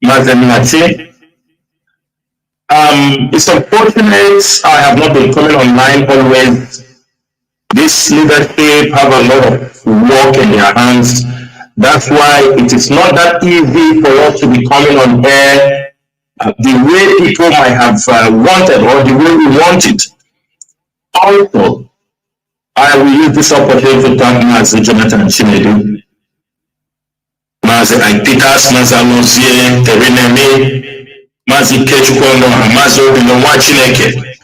Mazenati. It's unfortunate I have not been coming online always. This leadership have a lot of work in their hands. That's why it is not that easy for us to be coming on air the way people might have wanted or the way we want it. Also, I will use this opportunity to thank Mazi Jonathan Chinedu, Mazi Aipitas, Mazi Alozie, Terinemi, Mazi Kechukono, Mazi Obino Wachineke.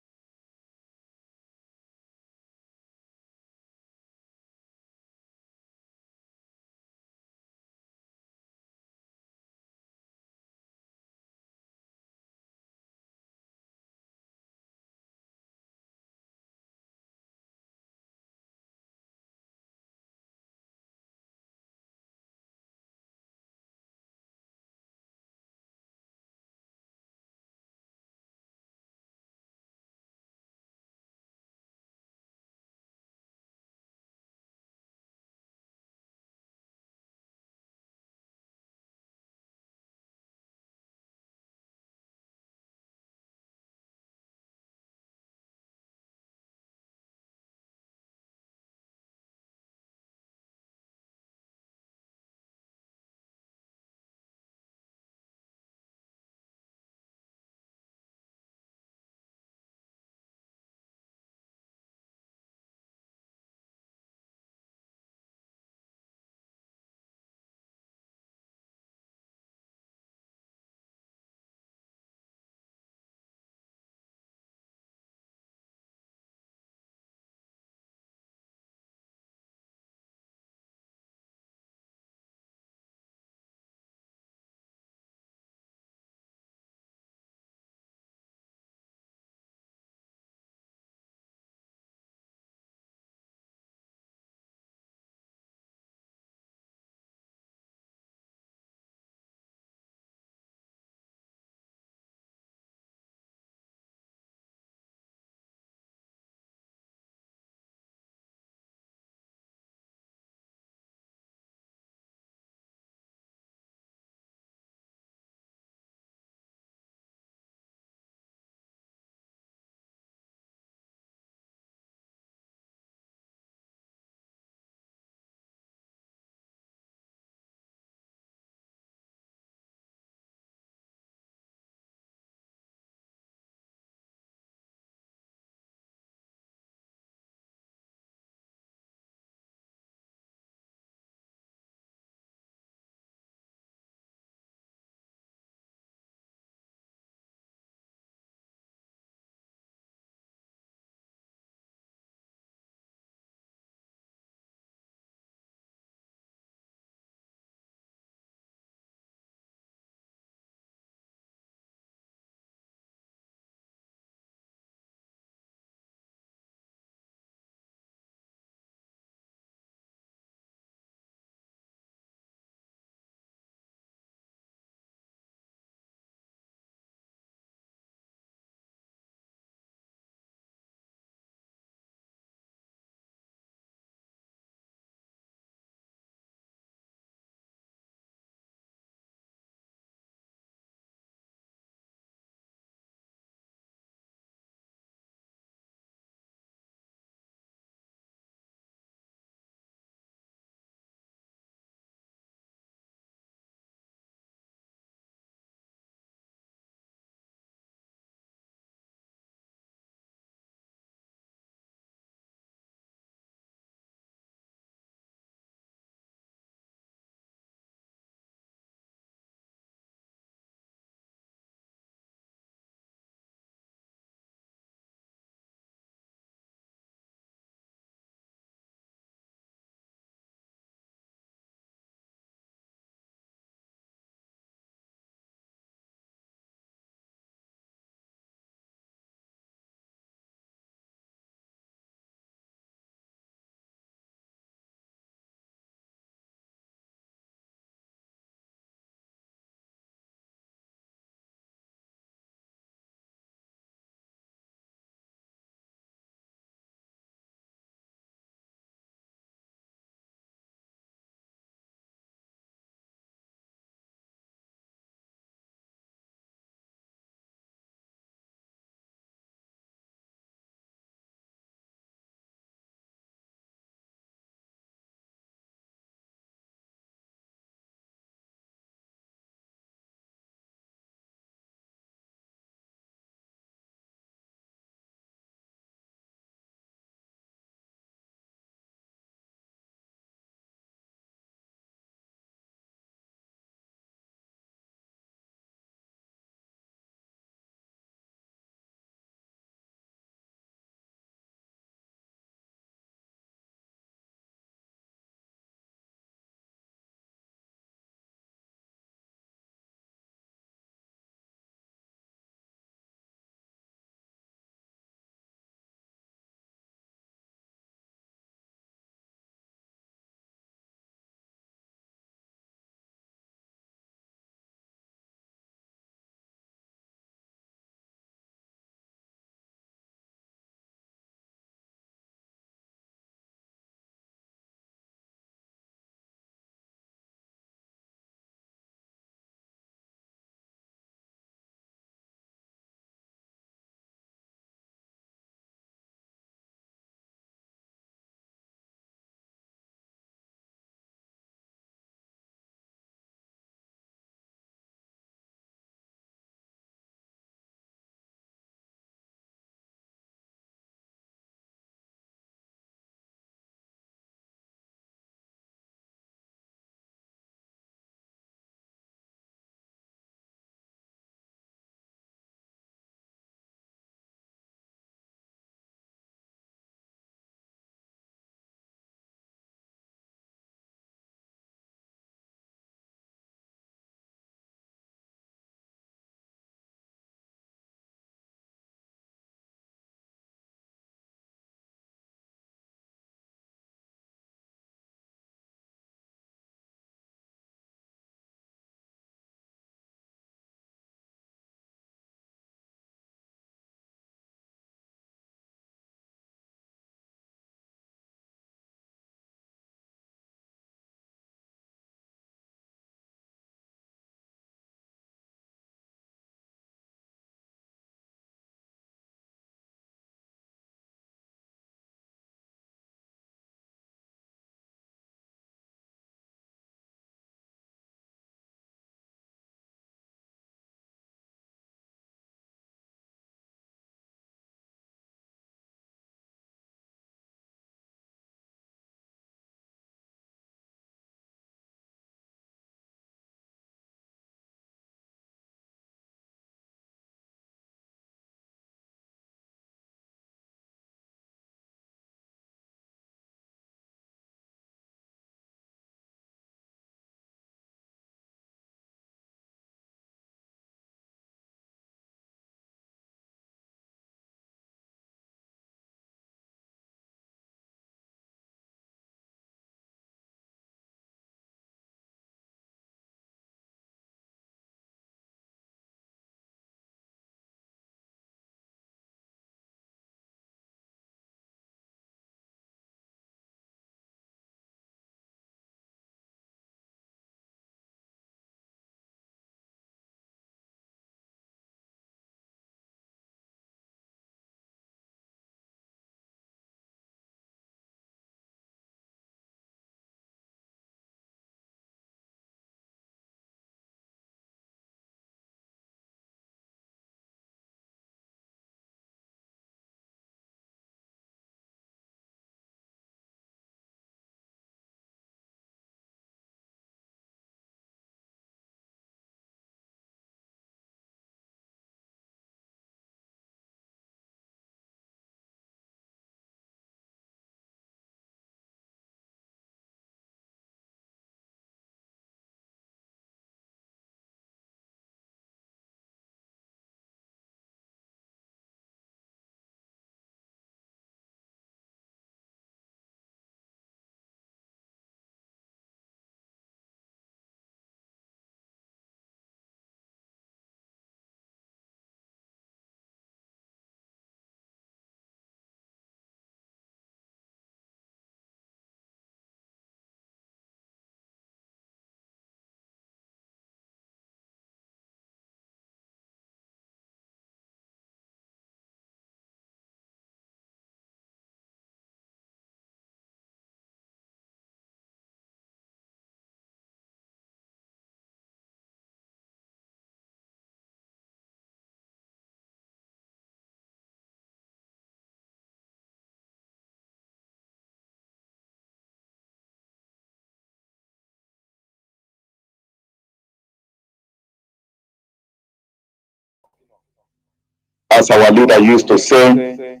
As our leader used to say,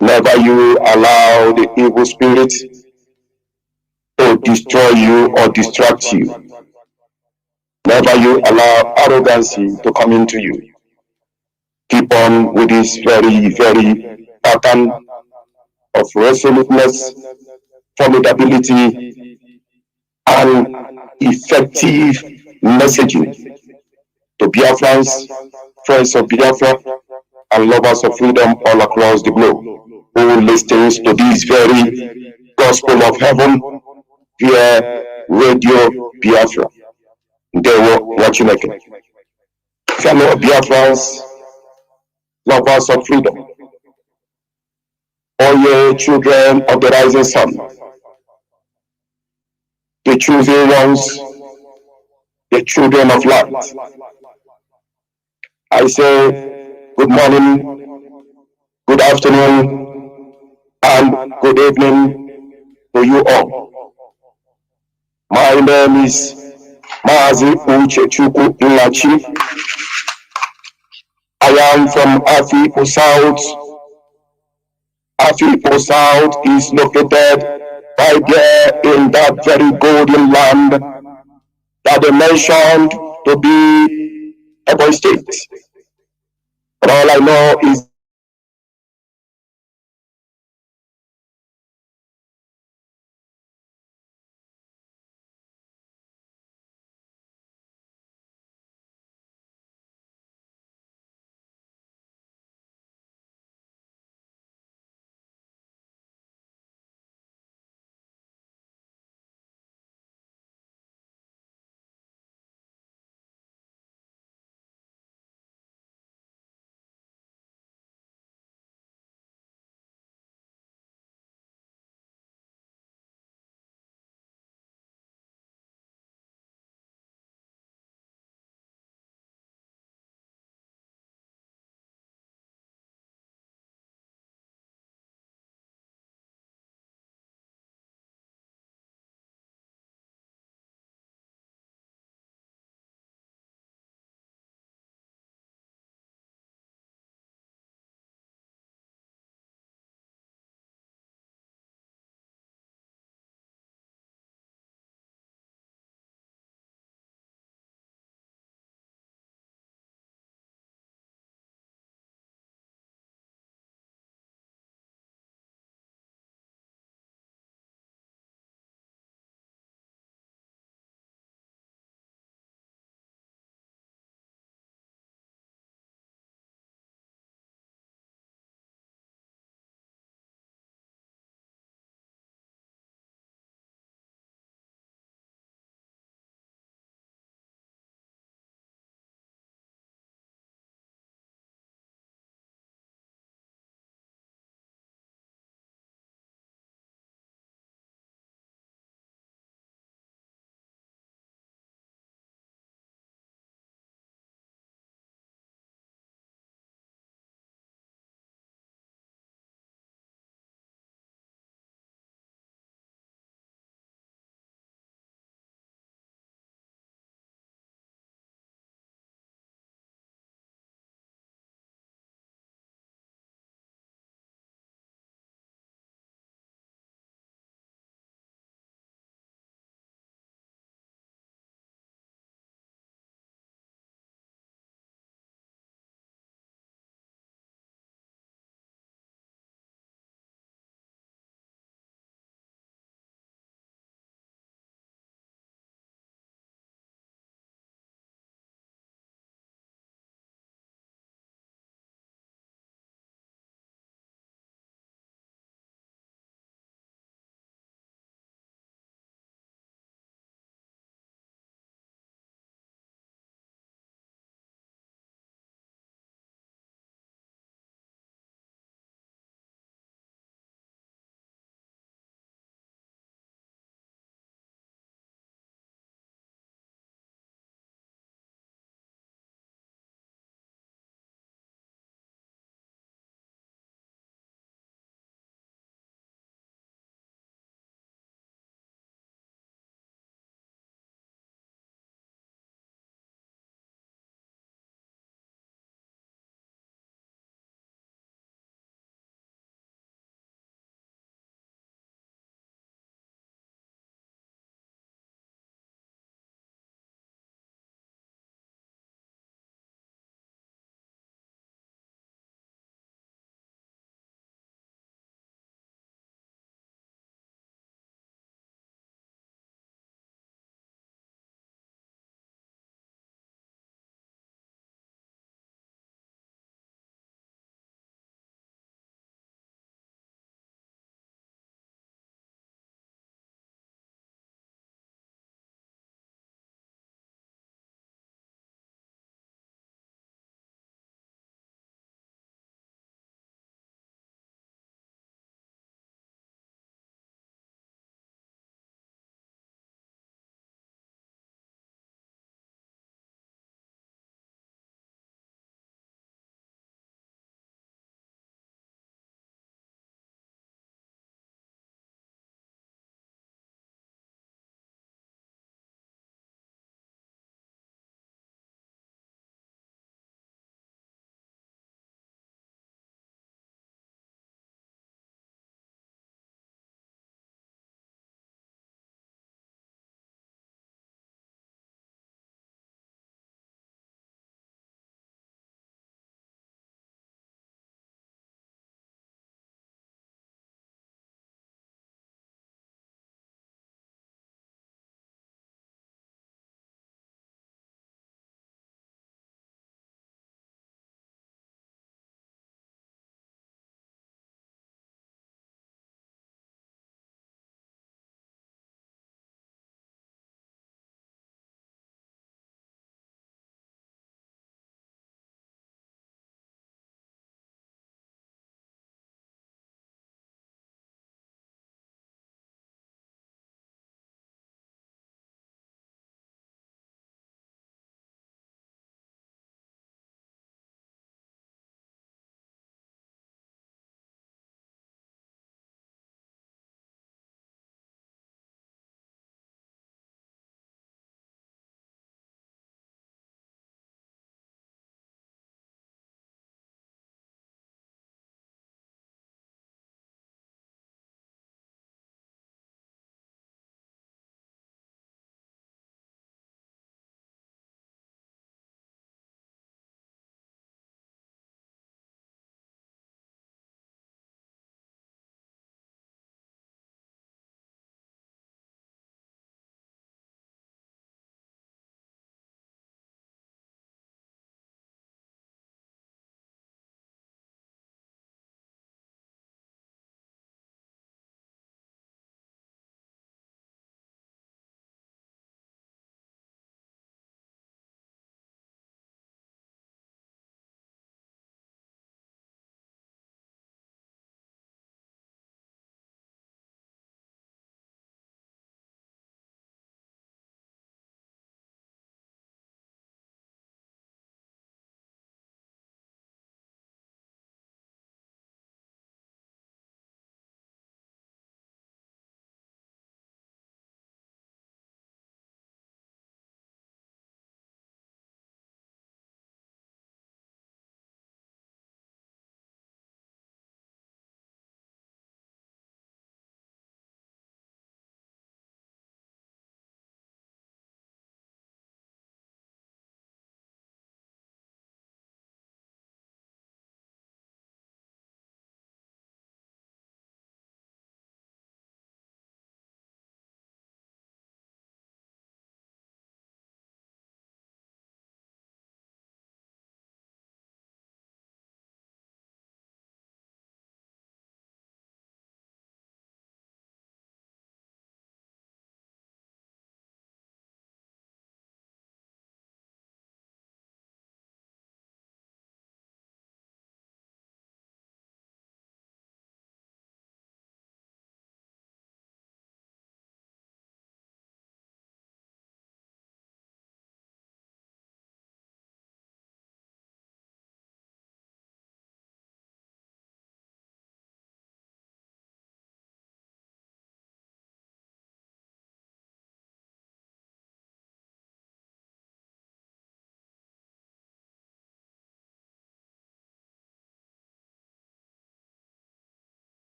never you allow the evil spirit to destroy you or distract you. Never you allow arrogancy to come into you. Keep on with this very, very pattern of resoluteness, formidability, and effective messaging to Biafrans, friends of Biafra, and lovers of freedom all across the globe who listens to this very gospel of heaven via Radio Biafra. They were watching again. Fellow Biafrans, lovers of freedom, all ye children of the rising sun, the chosen ones, the children of light. I say good morning, good afternoon, and good evening to you all. My name is Mazi Uchechukwu Nlachi. I am from Afikpo South. Afikpo South is located right there in that very golden land that they mentioned to be Ebonyi State. But all I know is that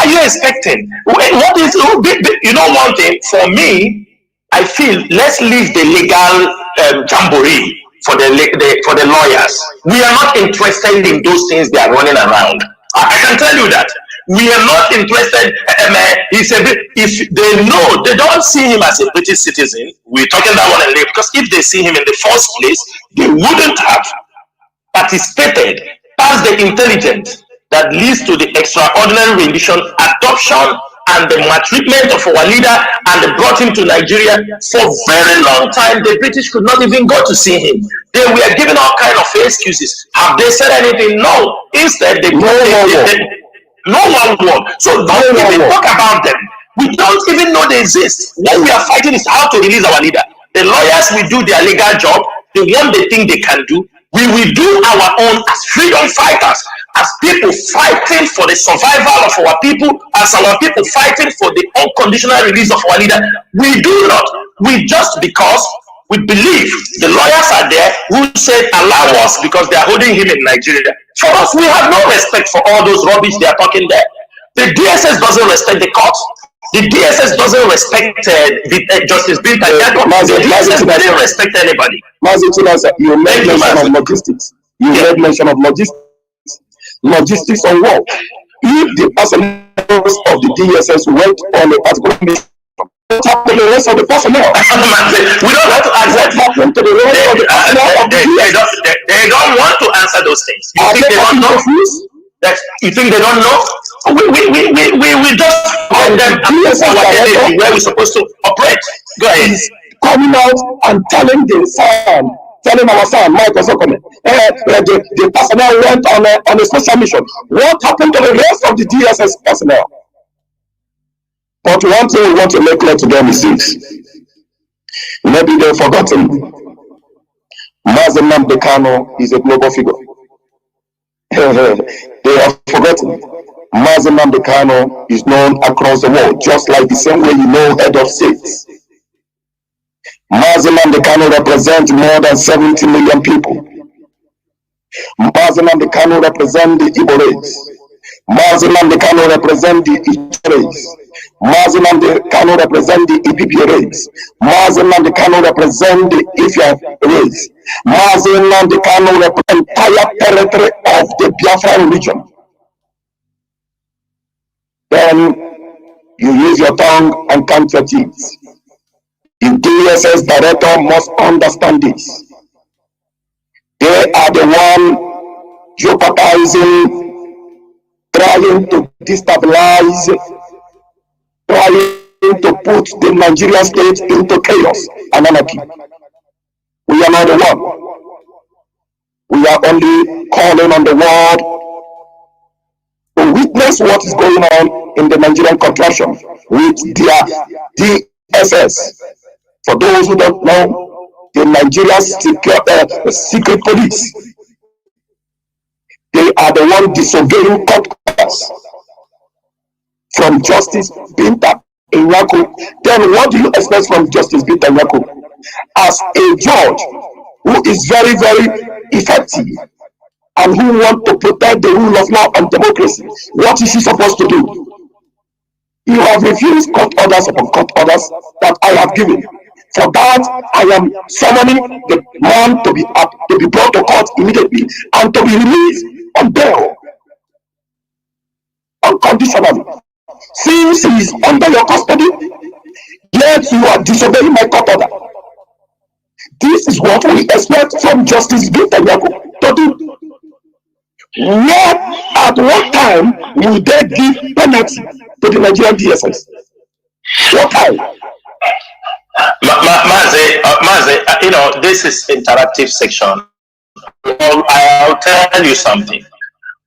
are you expecting? What is, you know, one thing for me, I feel let's leave the legal jamboree for for the lawyers. We are not interested in those things they are running around. I can tell you that we are not interested. If they know they don't see him as a British citizen, we're talking that one and later, because if they see him in the first place, they wouldn't have participated, passed the intelligence that leads to the extraordinary rendition, adoption, and the maltreatment of our leader, and they brought him to Nigeria. For a very long time, the British could not even go to see him. They were giving all kind of excuses. Have they said anything? No. Instead, no one won. So don't even talk about them. We don't even know they exist. What we are fighting is how to release our leader. The lawyers will do their legal job, the one they think they can do. We will do our own as freedom fighters, as people fighting for the survival of our people, as our people fighting for the unconditional release of our leader. We do not. We just because we believe the lawyers are there who said allow us because they are holding him in Nigeria. For us, we have no respect for all those rubbish they are talking there. The DSS doesn't respect the courts. The DSS doesn't respect Justice Binta Nyako. The DSS doesn't respect anybody. You made mention of logistics. You made mention of logistics. Logistics on what? If the personnel of the DSS went on a particular mission, what happened to the rest of the personnel? We don't want to answer. What happened to the rest of the personnel of the DSS? They don't want to answer those things. You think they don't know? You think they don't know? We just find them where we're supposed to operate. Go ahead. He's coming out and telling our son, Michael Sokome, the personnel went on a special mission. What happened to the rest of the DSS personnel? But one thing we want to make clear to them is this. Maybe they've forgotten. Mazi Nnamdi Kanu is a global figure. They have forgotten. Mazi Nnamdi Kanu is known across the world, just like the same way you know head of states. Mazi Nnamdi Kanu represents more than 70 million people. Mazi Nnamdi Kanu represents the Igbo race. Mazi Nnamdi Kanu represents the Ijaw race. Mazi Nnamdi Kanu represents the Ibibio race. Mazi Nnamdi Kanu represents the Ifya race. Mazi Nnamdi Kanu represents the entire territory of the Biafran region. Then you use your tongue and count your teeth. The DSS director must understand this. They are the one jeopardizing, trying to destabilize, trying to put the Nigerian state into chaos and anarchy. We are not the one. We are only calling on the world to witness what is going on in the Nigerian contraption with their DSS. For those who don't know, the Nigerian secret police, they are the one disobeying court orders from Justice Binta Nyako. Then what do you expect from Justice Binta Nyako? As a judge who is very, very effective and who wants to protect the rule of law and democracy, what is she supposed to do? You have refused court orders upon court orders that I have given. For that, I am summoning the man to be brought to court immediately and to be released on bail unconditionally. Since he is under your custody, yet you are disobeying my court order. This is what we expect from Justice Binta Nyako to do. At what time will they give penalty to the Nigerian DSS? What time? Mazi, you know, this is interactive section. I'll tell you something.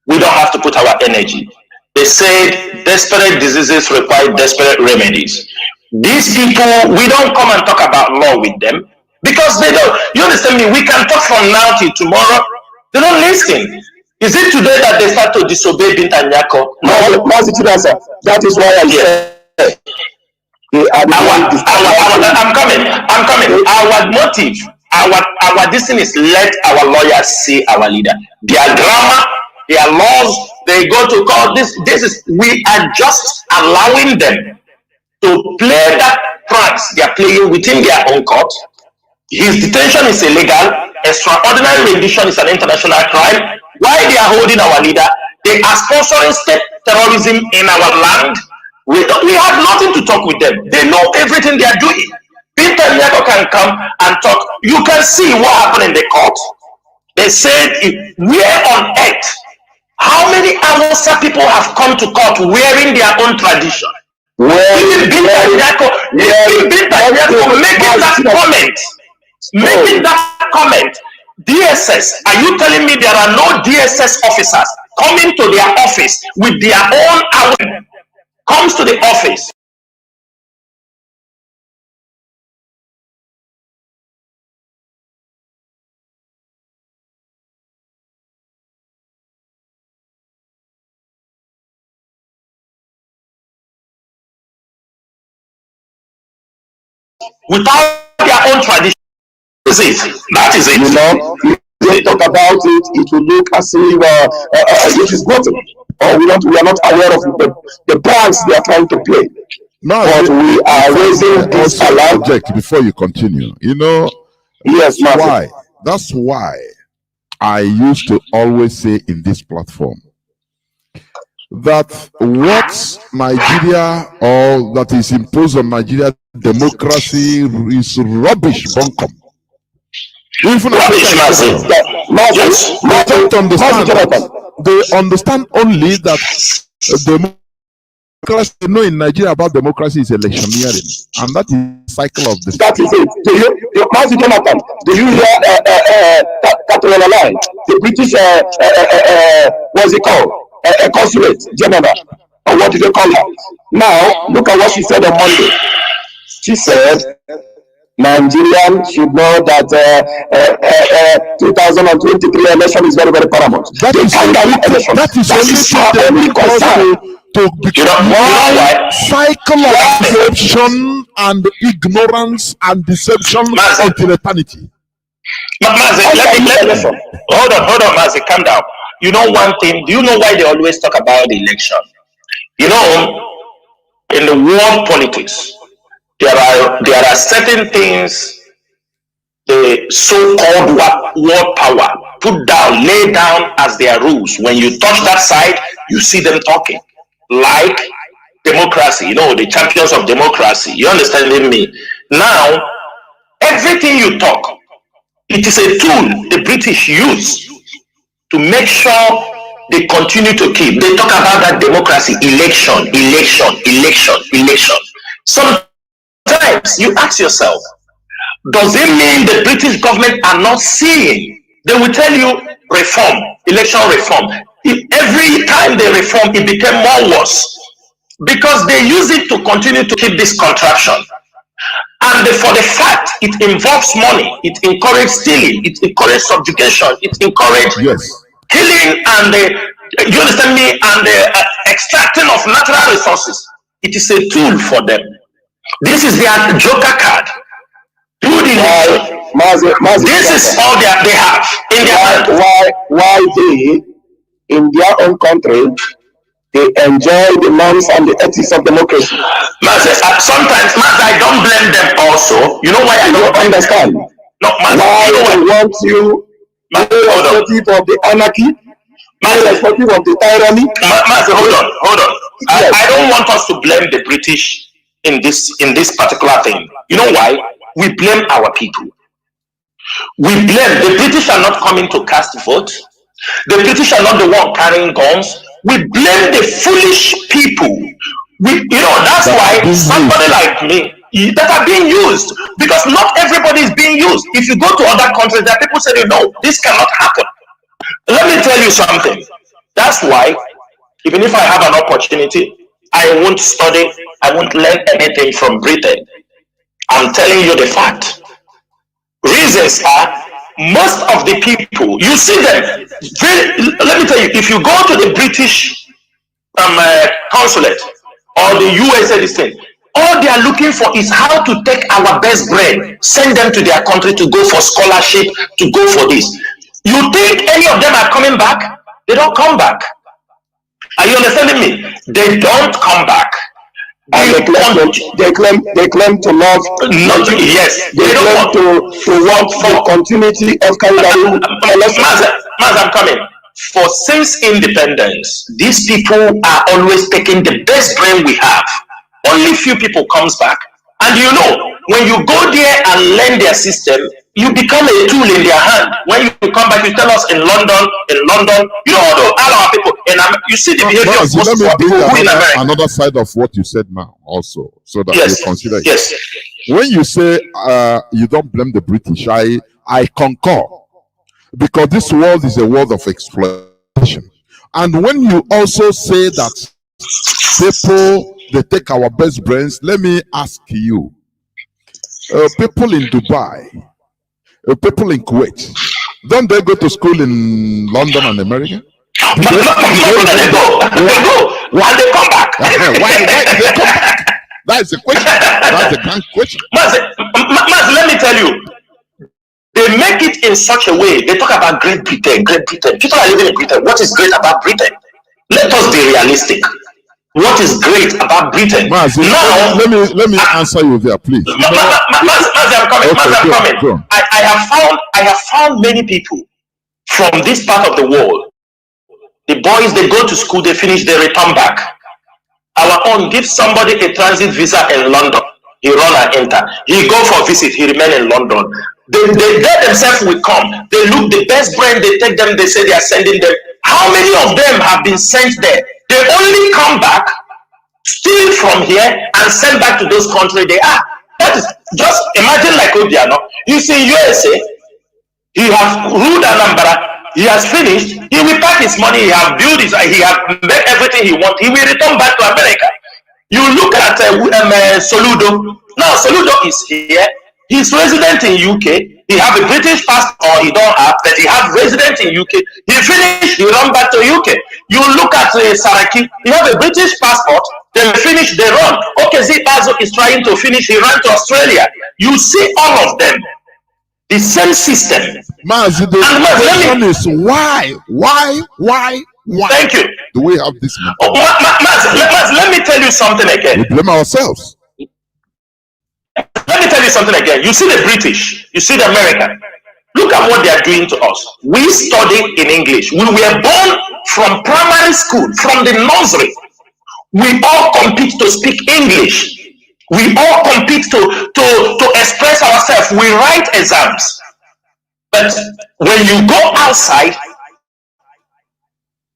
We don't have to put our energy. They said desperate diseases require desperate remedies. These people, we don't come and talk about law with them because they don't. You understand me? We can talk from now till tomorrow. They don't listen. Is it today that they start to disobey Binta Nyako? No, that is why I said. I'm coming. Our motive, our destiny is let our lawyers see our leader. Their grammar, their laws, they go to court. This is, we are just allowing them to play that trance they are playing within their own court. His detention is illegal. Extraordinary rendition is an international crime. Why they are holding our leader? They are sponsoring state terrorism in our land. We have nothing to talk with them. They know everything they are doing. Peter Nyako can come and talk. You can see what happened in the court. They said, where on earth, how many Hausa people have come to court wearing their own tradition? Even Peter Nyako making that comment. DSS, are you telling me there are no DSS officers coming to their office with their own outfit? Comes to the office without their own tradition. That is it. You know, if they talk about it, it will look as if it is nothing, or we are not aware of the pranks they are trying to play. No, but we are raising this alarm. Before you continue, you know, yes, why? That's why I used to always say in this platform that what Nigeria, or that is imposed on Nigeria, democracy is rubbish, bunkum. Even they understand only that democracy. They know in Nigeria about democracy is electioneering, and that is cycle of the. That is it. Do you hear Caterina Line, the British what's it called, a consulate general, or what do they call her? Now look at what she said on Monday. She said Nigerians should know that 2023 election is very, very paramount. That is our only concern. To cycle of deception and ignorance and deception until eternity. Hold on, Mazi, calm down. You know one thing, do you know why they always talk about the election? You know, in the world politics, there are certain things the so-called world power put down, lay down as their rules. When you touch that side, you see them talking. Like democracy, you know, the champions of democracy. You understand me? Now, everything you talk, it is a tool the British use to make sure they continue to keep. They talk about that democracy, election. Sometimes you ask yourself, does it mean the British government are not seeing? They will tell you reform, election reform. Every time they reform, it became more worse because they use it to continue to keep this contraction. And for the fact it involves money, it encourages stealing, it encourages subjugation, it encourages killing, and you understand me, and the extracting of natural resources. It is a tool for them. This is their joker card. This is all they have in their hand. Why they, in their own country, they enjoy the norms and the ethics of democracy. Sometimes, I don't blame them also. You know why I don't understand? No, why they want you, irrespective of the anarchy, irrespective of the tyranny. Hold on. Yes. I don't want us to blame the British in this particular thing. You know why? We blame our people. We blame the British are not coming to cast votes. The British are not the one carrying guns. We blame the foolish people. That's why somebody like me that are being used, because not everybody is being used. If you go to other countries, there are people saying, no, this cannot happen. Let me tell you something. That's why, even if I have an opportunity, I won't study, I won't learn anything from Britain. I'm telling you the fact. Reasons are, most of the people, you see them, let me tell you, if you go to the British consulate or the USA, this thing, all they are looking for is how to take our best brain, send them to their country to go for scholarship, to go for this. You think any of them are coming back? They don't come back. telling me they don't come back. And they claim to love Not yes, they claim to work for continuity of Canada. Maz, I'm coming. For since independence, these people are always taking the best brain we have. Only few people comes back. And you know, when you go there and learn their system, you become a tool in their hand. When you come back, you tell us in London, you know, all our people, and you see the behavior of most of our people who in America. Another side of what you said now, also, so that Yes, you consider it. yes. When you say you don't blame the British, I concur, because this world is a world of exploitation. And when you also say that people, they take our best brains, let me ask you, people in Dubai, people in Kuwait, don't they go to school in London and America? They go, and they come back. Why do they come back? That is the question. That's the grand question. Maz, let me tell you, they make it in such a way. They talk about Great Britain, Great Britain. People are living in Britain. What is great about Britain? Let us be realistic. What is great about Britain? Maz, now, let me answer you there, please. Maz, I'm coming. Okay, Maz, I'm go coming. on. I have found many people from this part of the world. The boys, they go to school, they finish, they return back. Our own, give somebody a transit visa in London, he run and enter. He go for visit, he remain in London. They themselves will come. They look the best brand, they take them, they say they are sending them. How many of them have been sent there? They only come back, steal from here, and send back to those countries they are. That is, just imagine like Obiano. You see, USA, he has ruled Anambra, he has finished, he will pack his money, he has built his, he has made everything he wants, he will return back to America. You look at Soludo. Now Soludo is here, he's resident in UK, he have a British passport, he don't have, but he have resident in UK, he finished, he run back to UK. You look at Saraki, he have a British passport, they finish, they run. Okay, Zipazo is trying to finish, he ran to Australia. You see all of them. The same system. Maz, the question is why? Thank you. Do we have this? Maz, let me tell you something again. We blame ourselves. Let me tell you something again. You see the British, you see the American. Look at what they are doing to us. We study in English. We were born from primary school, from the nursery. We all compete to speak English. We all compete to express ourselves. We write exams. But when you go outside,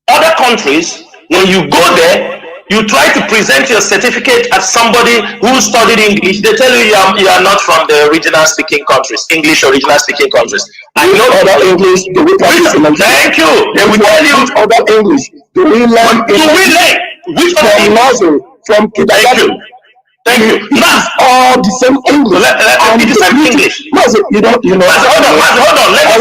other countries, when you go there, you try to present your certificate as somebody who studied English. They tell you you are not from the original speaking countries, English original speaking countries. I know other English. Do we practice in Nigeria? Thank you. They will tell you other English. Do we learn? Do we learn? Which from nursery, from kindergarten? Thank you. Maz, all the same English. It's the same English. Maz, you know. Maz, hold on. Let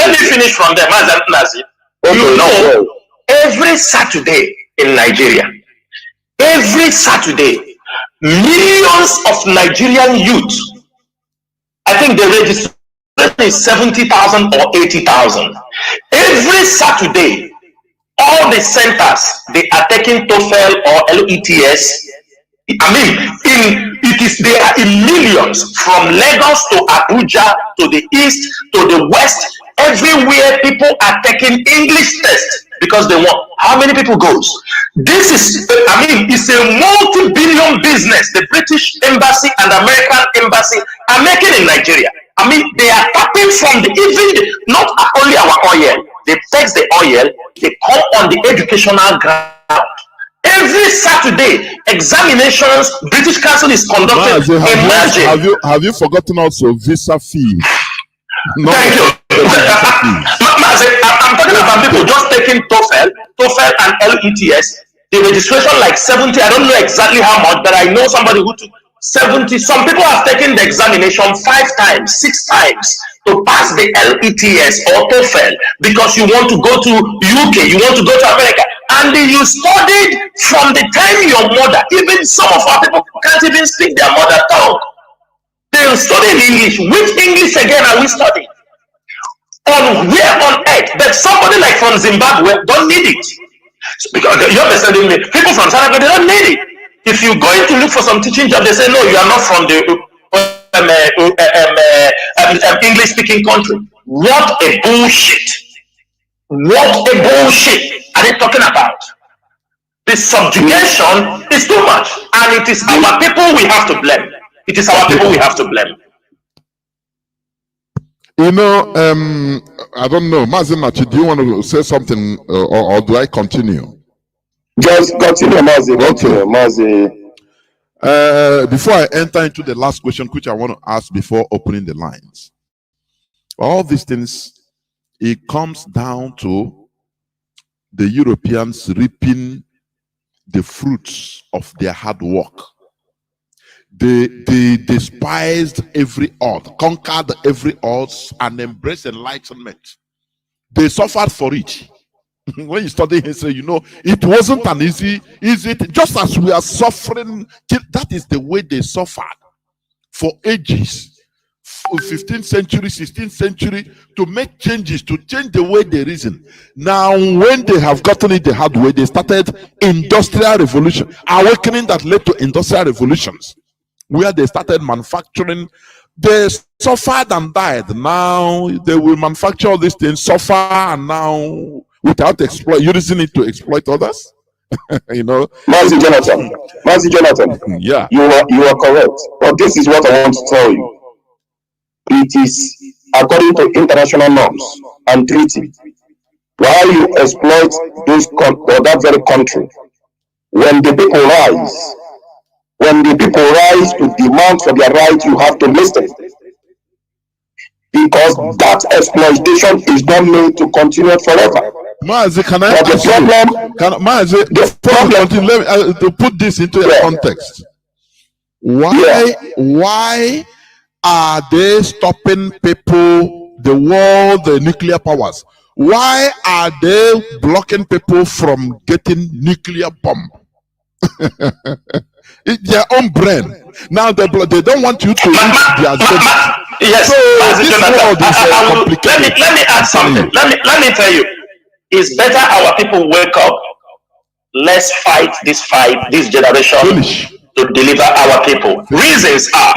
me finish from there. Maz and Nazi. You know, every Saturday in Nigeria, millions of Nigerian youth, I think the registration is 70,000 or 80,000. Every Saturday, all the centers, they are taking TOEFL or LETS. I mean, they are in millions, from Lagos to Abuja, to the east, to the west. Everywhere people are taking English tests because they want. How many people goes? This is, I mean, it's a multi-billion business. The British Embassy and American Embassy are making in Nigeria. I mean, they are tapping from not only our oil. They tax the oil, they come on the educational ground. Every Saturday, examinations, British Council is conducting. Have you forgotten also visa fees? No. Thank you. I'm talking about people just taking TOEFL and LETS. The registration like 70. I don't know exactly how much, but I know somebody who took 70. Some people have taken the examination 5 times, 6 times to pass the LETS or TOEFL because you want to go to UK, you want to go to America, and you studied from the time your mother. Even some of our people can't even speak their mother tongue. They study English. Which English again are we studying? On where on earth? But somebody like from Zimbabwe don't need it. Because you're understanding me. People from South Africa, they don't need it. If you go in to look for some teaching job, they say, no, you are not from the English speaking country. What a bullshit. What a bullshit are they talking about? The subjugation is too much. And it is our people we have to blame. It is our people we have to blame. You know, I don't know, Mazinachi, do you want to say something, or do I continue? Just continue, Mazi. Continue, Mazi. Before I enter into the last question, which I want to ask before opening the lines, all these things, it comes down to the Europeans reaping the fruits of their hard work. They despised every odd, conquered every odds, and embraced enlightenment. They suffered for it. When you study history, you know it wasn't an easy just as we are suffering. That is the way they suffered for ages, 15th century, 16th century, to make changes, to change the way they reason. Now, when they have gotten it the hard way, they started industrial revolution, awakening that led to industrial revolutions, where they started manufacturing. They suffered and died. Now they will manufacture all these things, suffer, and now without using it to exploit others. You know, Mazi Jonathan, yeah, you are correct. But this is what I want to tell you. It is according to international norms and treaty. While you exploit that very country, when the people rise to demand for their right, you have to listen. Because that exploitation is not made to continue forever. Mazi, can I But the ask you? Let me to put this into a context. Why are they stopping people, the world, the nuclear powers? Why are they blocking people from getting nuclear bomb? It's their own brain. Now they don't want you to reach their agenda. Yes, so this world is complicated. Let me add something. Let me tell you. It's better our people wake up. Let's fight this generation to deliver our people. Reasons are,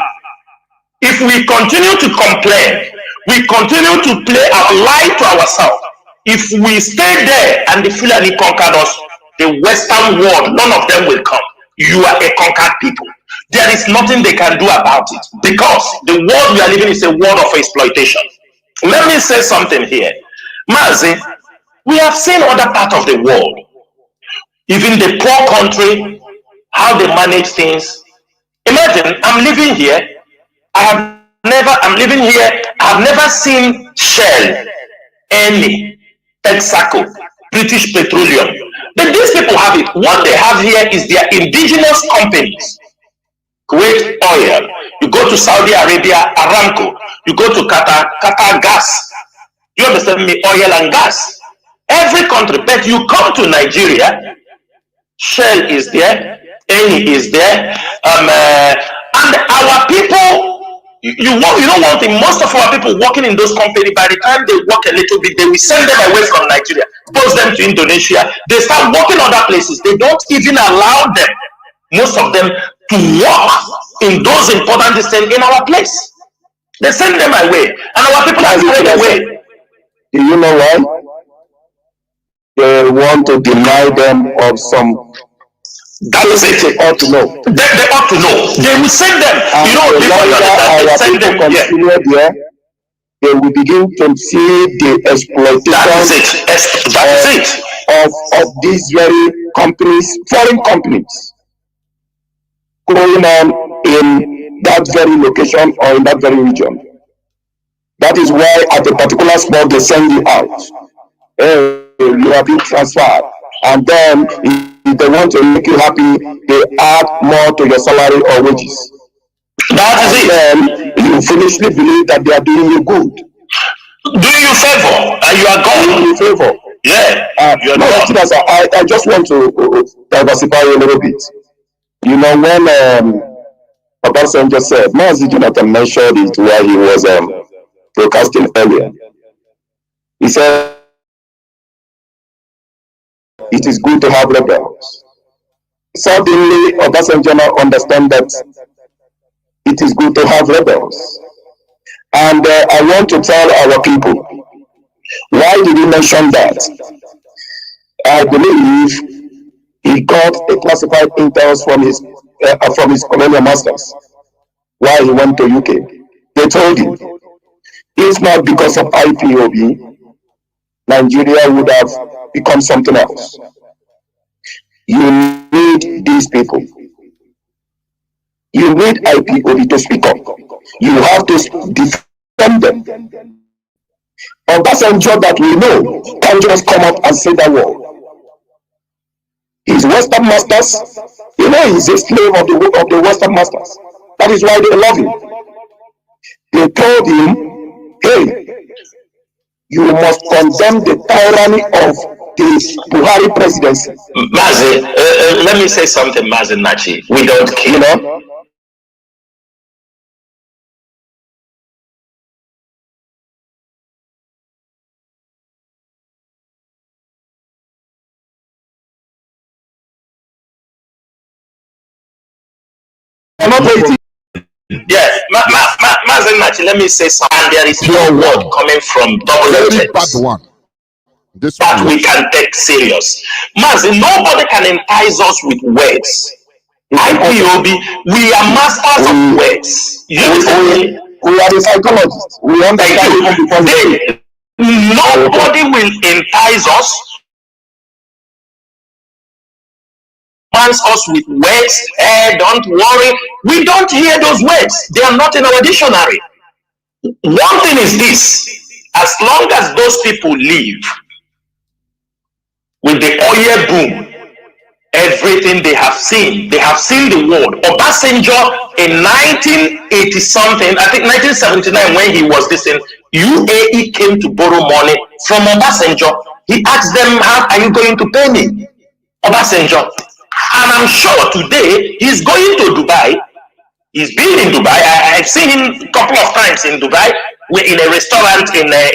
if we continue to complain, we continue to play our lie to ourselves. If we stay there and the Fulani conquered us, the Western world, none of them will come. You are a conquered people. There is nothing they can do about it, because the world we are living is a world of exploitation. Let me say something here. Mazi, we have seen other parts of the world, even the poor country, how they manage things. Imagine, I'm living here, I have never seen Shell, Eni, Texaco, British Petroleum. But these people have it. What they have here is their indigenous companies. Kuwait Oil. You go to Saudi Arabia, Aramco. You go to Qatar Gas. You understand me? Oil and gas. Every country. But you come to Nigeria, Shell is there, Eni is there, and our people. You know one thing, most of our people working in those companies, by the time they work a little bit, they will send them away from Nigeria, post them to Indonesia. They start working other places. They don't even allow them, most of them, to work in those important things in our place. They send them away, and our people are carried away. Do you know why? They want to deny them of some. That is it. They ought to know. They ought to know. They will send them. And you know, before you understand, they send them. Continue there, they will begin to see the exploitation. That is it. Of these very companies, foreign companies, going on in that very location or in that very region. That is why at a particular spot they send you out. Hey, you are being transferred. And then if they want to make you happy, they add more to your salary or wages. That is it. Then you foolishly believe that they are doing you good. Doing you favor, and you are gone. Doing you favor. Yeah. I just want to diversify a little bit. You know, when Obasanjo said, Mazi Jonathan mentioned it while he was broadcasting earlier. He said, it is good to have rebels. Suddenly, Obasanjo now understand that it is good to have rebels. And I want to tell our people, why did he mention that? I believe he got a classified intel from his colonial masters while he went to UK. They told him, if not because of IPOB, Nigeria would have become something else. You need these people. You need IPOB to speak up. You have to defend them. Obasanjo that we know can just come up and say that word. His Western masters, you know, he's a slave of the Western masters. That is why they love him. They told him, hey, you must condemn the tyranny of the Buhari presidency. Mazi, let me say something, Mazi Nachi. We don't kill. You know? Yes, Mazi Nachi, let me say something. And there is no word coming from double bad one. This that one we can take serious. Mazi, nobody can entice us with words. IPOB, we are masters of words. We are the psychologists. We understand even before nobody will entice us, us with words. Don't worry. We don't hear those words. They are not in our dictionary. One thing is this: as long as those people live with the oil boom, everything they have seen the world. Obasanjo in 1980 something, I think 1979, when he was this in UAE, came to borrow money from Obasanjo. He asked them, how are you going to pay me? Obasanjo. And I'm sure today he's going to Dubai. He's been in Dubai. I've seen him a couple of times in Dubai. We're in a restaurant in Dubai.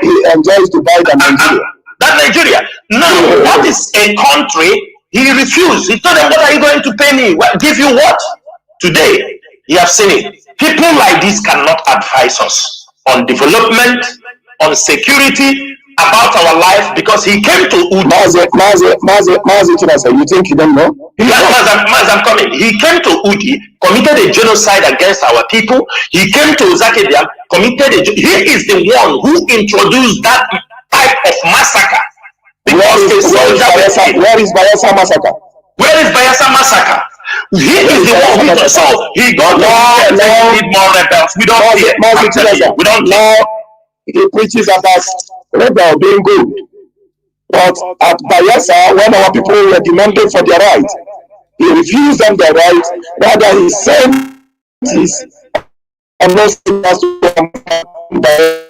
He enjoys Dubai than Nigeria. That Nigeria. Now, what is a country? He refused. He told them, what are you going to pay me? What, give you what? Today, you have seen it. People like this cannot advise us on development, on security, about our life, because he came to Udi. Mazi Chinasa, you think you don't know? Yes, I'm coming. He came to Udi, committed a genocide against our people. He came to Zakedia, committed he is the one who introduced that type of massacre. Where is Bayelsa massacre? Where is Bayelsa massacre? He is the one who, so he got need more rebels. We don't hear. We don't now. He preaches about rebel being good. But at Bayelsa, when our people were demanding for their rights, he refused them their rights. Rather, he sent his ambassadors to Bayelsa.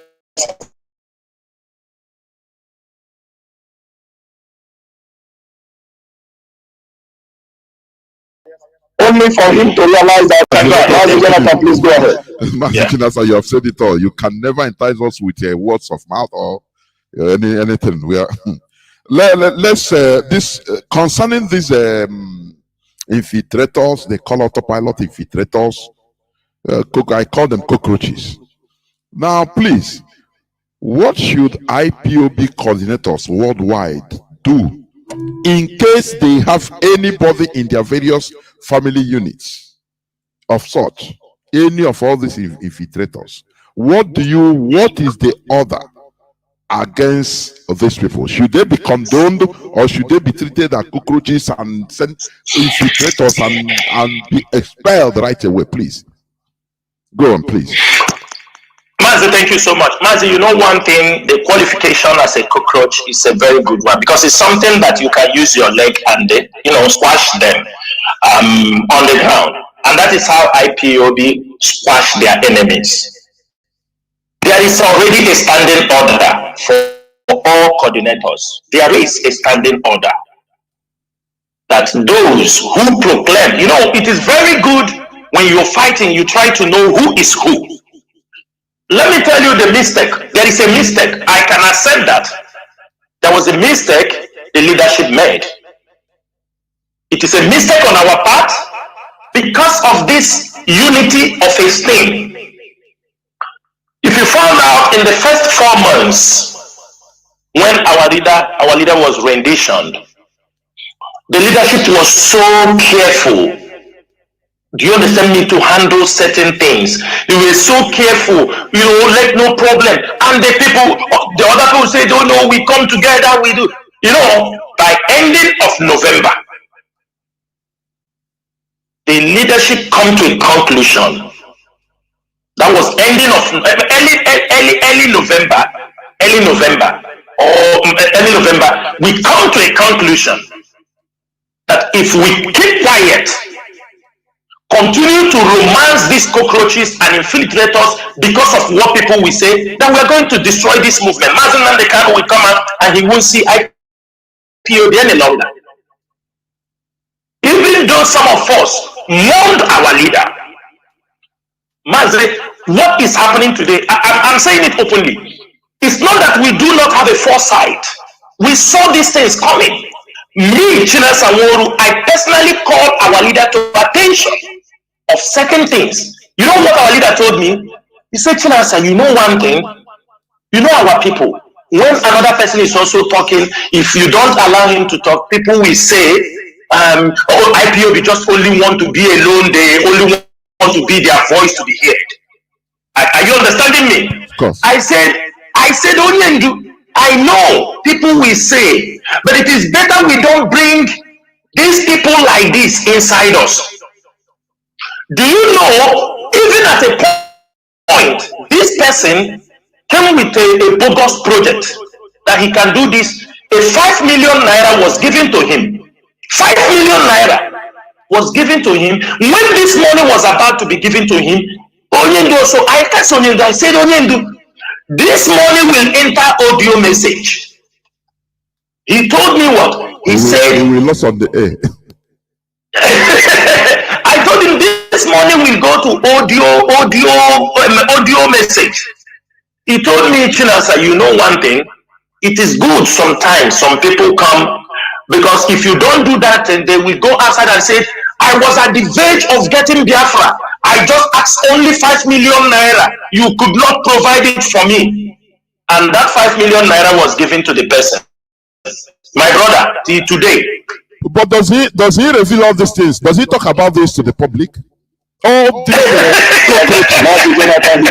Only for him to realize that. Please go ahead. Chinasa, you have said it all. You can never entice us with words of mouth or anything. We are. Let's concerning these infiltrators. They call autopilot infiltrators. I call them cockroaches. Now, please, what should IPOB coordinators worldwide do in case they have anybody in their various family units of such, any of all these infiltrators? What is the order against these people? Should they be condoned, or should they be treated as cockroaches and sent infiltrators and be expelled right away? Please go on, please. Mazi, thank you so much. Mazi, you know one thing, the qualification as a cockroach is a very good one, because it's something that you can use your leg and squash them on the ground. And that is how IPOB squash their enemies. There is already a standing order for all coordinators. There is a standing order that those who proclaim, it is very good when you're fighting, you try to know who is who. Let me tell you the mistake. There is a mistake. I can accept that. There was a mistake the leadership made. It is a mistake on our part because of this unity of esteem. If you found out in the first 4 months when our leader was renditioned, the leadership was so careful. Do you understand me? To handle certain things. They were so careful, let no problem. And the other people say, oh no, we come together, we do. By ending of November, the leadership come to a conclusion. That was ending of early November. We come to a conclusion that if we keep quiet, continue to romance these cockroaches and infiltrators because of what people will say, then we're going to destroy this movement. Mazen Nandekano will come out and he won't see IPOB any longer. Even though some of us mourned our leader, Mazen, what is happening today? I'm saying it openly. It's not that we do not have a foresight. We saw these things coming. Me, Chinasa Nworu, I personally called our leader to attention of certain things. You know what our leader told me? He said, Chinasa, you know one thing? You know our people. When another person is also talking, if you don't allow him to talk, people will say, IPOB just only want to be alone. They only want to be their voice to be heard. Are you understanding me? Of course. I said, Onyendu, I know people will say, but it is better we don't bring these people like this inside us. Do you know, even at a point, this person came with a bogus project that he can do this. A 5 million naira was given to him. 5 million naira was given to him. When this money was about to be given to him, Onyendu, so I asked Onyendu, I said, Onyendu, this money will enter audio message. He told me what? He said, we lost on the air. I told him this money will go to audio message. He told me, Chinasa, you know one thing? It is good sometimes some people come, because if you don't do that, and they will go outside and say, I was at the verge of getting Biafra. I just asked only 5 million naira. You could not provide it for me. And that 5 million naira was given to the person. My brother, till today. But does he reveal all these things? Does he talk about this to the public? Oh, these people that have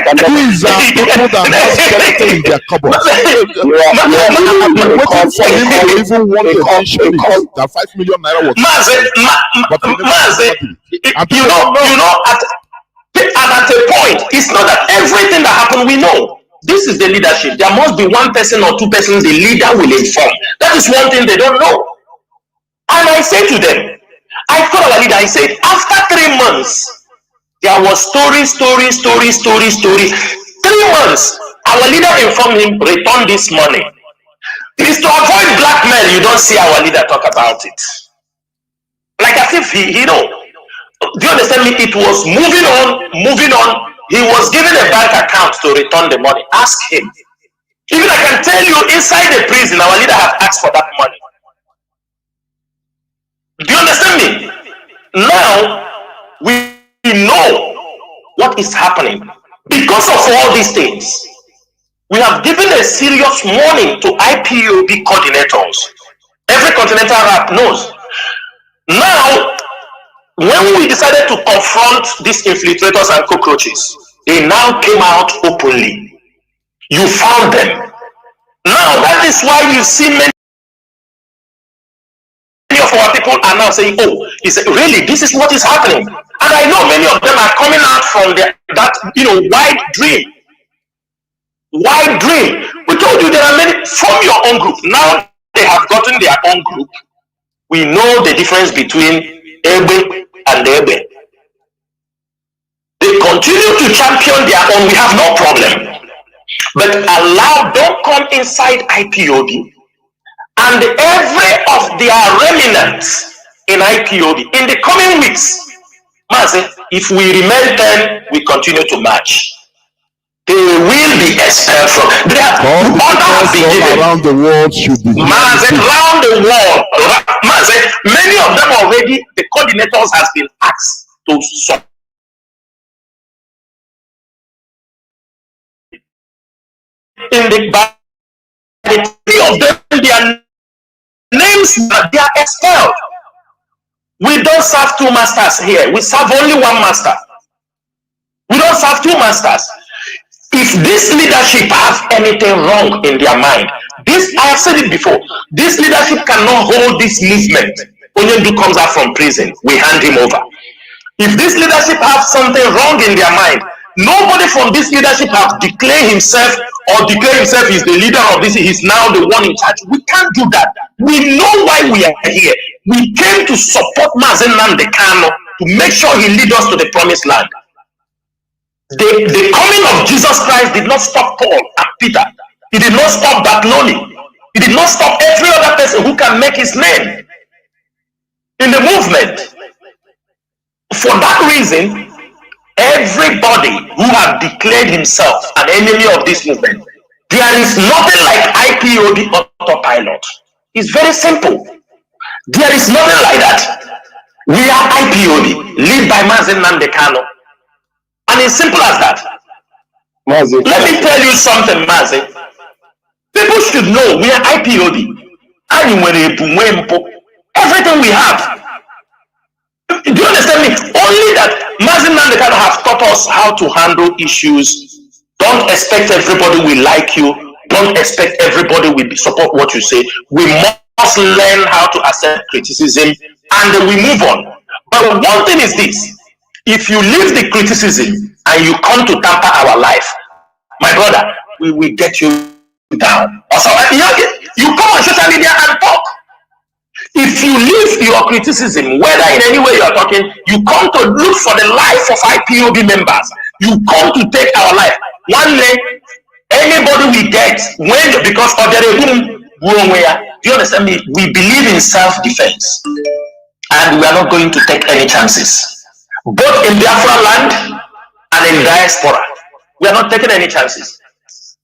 skeleton in their cupboard. I've been waiting for him to even want to mention it. That 5 million naira was. And at a point, it's not that everything that happened we know. This is the leadership. There must be one person or two persons the leader will inform. That is one thing they don't know. And I say to them, I told our leader, I said, after 3 months, there was story. 3 months, our leader informed him, return this money. It is to avoid blackmail. You don't see our leader talk about it. Like as if he know. Do you understand me? It was moving on. He was given a bank account to return the money. Ask him. Even I can tell you, inside the prison, our leader have asked for that money. Do you understand me? Now, we know what is happening. Because of all these things, we have given a serious warning to IPOB coordinators. Every continental rap knows. Now, when we decided to confront these infiltrators and cockroaches, they now came out openly. You found them. Now, that is why you see many of our people are now saying, oh, really, this is what is happening. And I know many of them are coming out from that wide dream. Wide dream. We told you there are many from your own group. Now they have gotten their own group. We know the difference between Ebe and Ebe. They continue to champion their own. We have no problem. But don't come inside IPOB and every of their remnants in IPOB in the coming weeks. Mazi, if we remain 10, we continue to march. they will be expelled from. They are, All the order has been people given. around the world should be Mazen, here. around the world, Mazen, many of them already, the coordinators has been asked to submit in the by the three of them, their names, they are expelled. We don't serve two masters here. We serve only one master. We don't serve two masters. If this leadership have anything wrong in their mind, this, I have said it before, this leadership cannot hold this movement. Onyendu comes out from prison, we hand him over. If this leadership have something wrong in their mind, nobody from this leadership have declared himself or declare himself is the leader of this, he's now the one in charge. We can't do that. We know why we are here. We came to support Mazen Nnamdi Kanu to make sure he lead us to the promised land. The coming of Jesus Christ did not stop Paul and Peter. It did not stop Bartholomew. It did not stop every other person who can make his name in the movement. For that reason, everybody who have declared himself an enemy of this movement, there is nothing like IPOB autopilot. It's very simple. There is nothing like that. We are IPOB, led by Mazen Nnamdi Kanu. And it's simple as that. Mazi, Let me tell you something, Mazi. People should know we are IPOB. Everything we have. Do you understand me? Only that Mazi Nnamdi Kanu have taught us how to handle issues. Don't expect everybody will like you. Don't expect everybody will support what you say. We must learn how to accept criticism and then we move on. But one thing is this. If you leave the criticism and you come to tamper our life, my brother, we will get you down. Also, you come on social media and talk. If you leave your criticism, whether in any way you are talking, you come to look for the life of IPOB members. You come to take our life. One day, anybody we get, when because of the room, do you understand me? We believe in self-defense, and we are not going to take any chances, both in Biafra land and in diaspora. We are not taking any chances.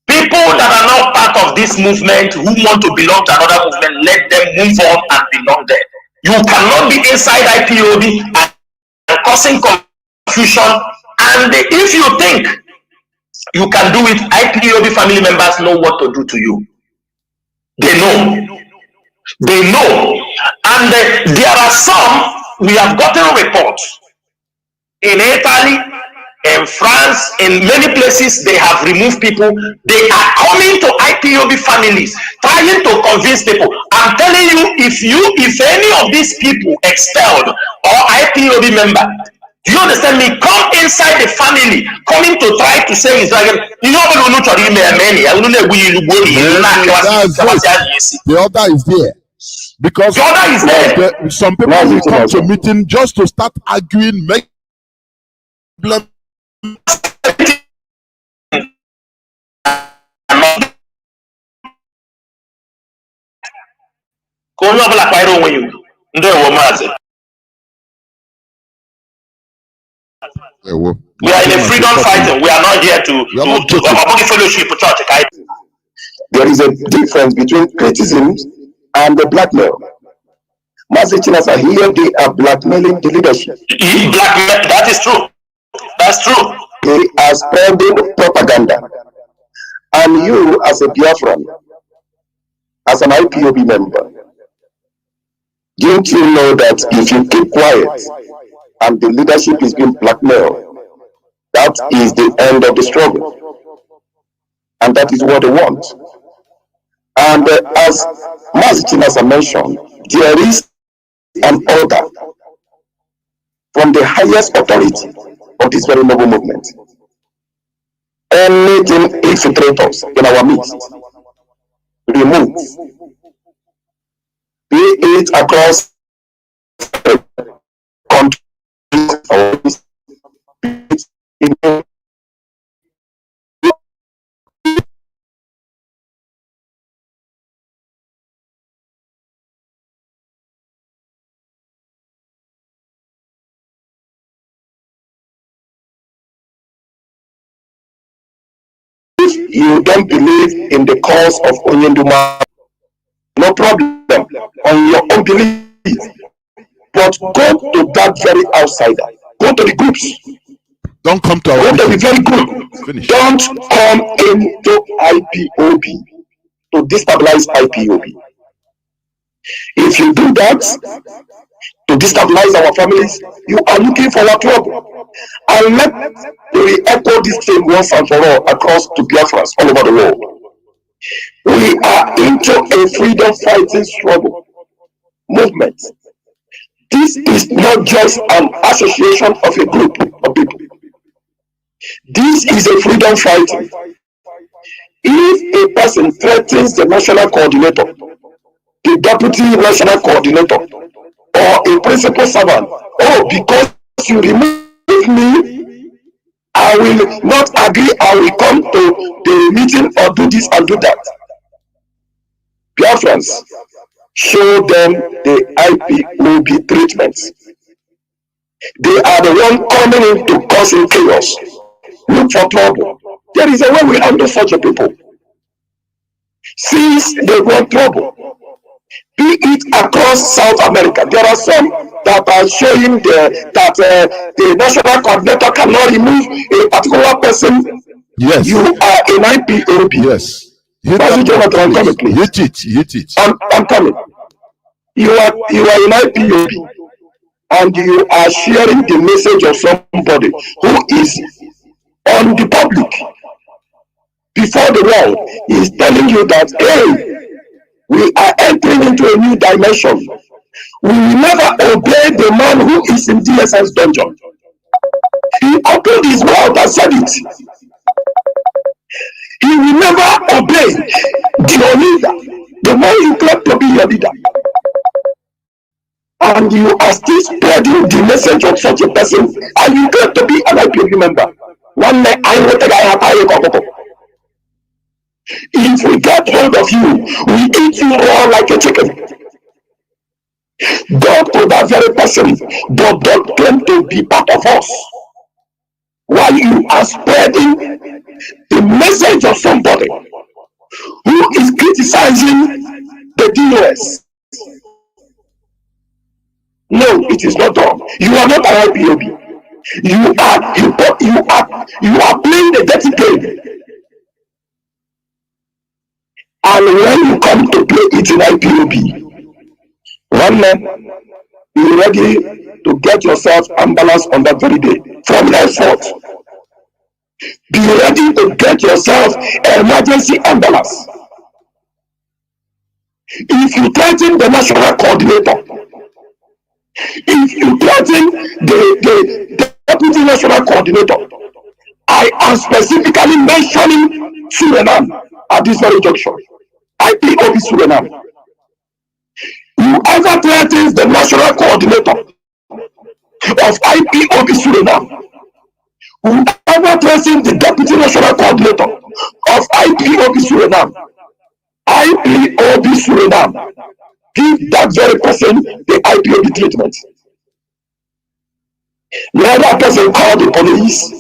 People that are not part of this movement who want to belong to another movement, let them move on and belong there. You cannot be inside IPOB and causing confusion. And if you think you can do it, IPOB family members know what to do to you. They know. They know. And there are some, we have gotten reports in Italy, in France, in many places, they have removed people. They are coming to IPOB families, trying to convince people. I'm telling you, if any of these people expelled or IPOB member, do you understand me? Come inside the family, coming to try to say Israel. You know what we to The order is there. Because the order is there. Some people will come to meeting just to start arguing, make problem. We are in a freedom fighting. We are not here to fellowship church. There is a difference between criticism and the blackmail. Mazi Chinasa here, they are blackmailing the leadership. Blackmail, that is true. That's true. They are spreading propaganda. And you, as a Biafran, as an IPOB member, don't you know that if you keep quiet and the leadership is being blackmailed, that is the end of the struggle? And that is what they want. And as Mazi Chinasa mentioned, there is an order from the highest authority of this very noble movement. Anything infiltrators in our midst, remove, be it across countries or you don't believe in the cause of Onyenduma, no problem on your own belief. But go to that very outsider. Go to the groups. Don't come to our Go to the meeting. very group. Finish. Don't come into IPOB to destabilize IPOB. If you do that, to destabilize our families, you are looking for our trouble. And let me echo this thing once and for all across to Biafrans all over the world. We are into a freedom fighting struggle movement. This is not just an association of a group of people. This is a freedom fighting. If a person threatens the national coordinator, the deputy national coordinator, or a principal servant, oh, because you remove me, I will not agree, I will come to the meeting or do this and do that. Biafrans, show them the IPOB treatment. They are the one coming in to causing chaos. Look for trouble. There is a way we handle such a people. Since they want trouble, be it across South America, there are some that are showing that the national coordinator cannot remove a particular person. Yes. You are in IPOB. Yes. Hit President that Jonathan, button, I'm coming, please. please. Hit it. I'm coming. You are in IPOB, and you are sharing the message of somebody who is on the public before the world. Is telling you that, hey, we are entering into a new dimension. We will never obey the man who is in DSS dungeon. He opened his mouth and said it. He will never obey your leader, the man you claim to be your leader. And you are still spreading the message of such a person, and you claim to be an IPOB member. One day, I will take a if we get hold of you, we eat you raw like a chicken. Go to that very person, but don't claim to be part of us. While you are spreading the message of somebody who is criticizing the DOS. No, it is not done. You are not an IPOB. You are playing the dirty game. And when you come to play it in IPOB, one man, be ready to get yourself ambulance on that very day. From henceforth, be ready to get yourself emergency ambulance. If you threaten the national coordinator, if you threaten the deputy national coordinator, I am specifically mentioning Suriname at this very junction. IPOB Suriname. Whoever threatens the national coordinator of IPOB Suriname, whoever threatens the deputy national coordinator of IPOB Suriname, give that very person the IPOB treatment. Let that person call the police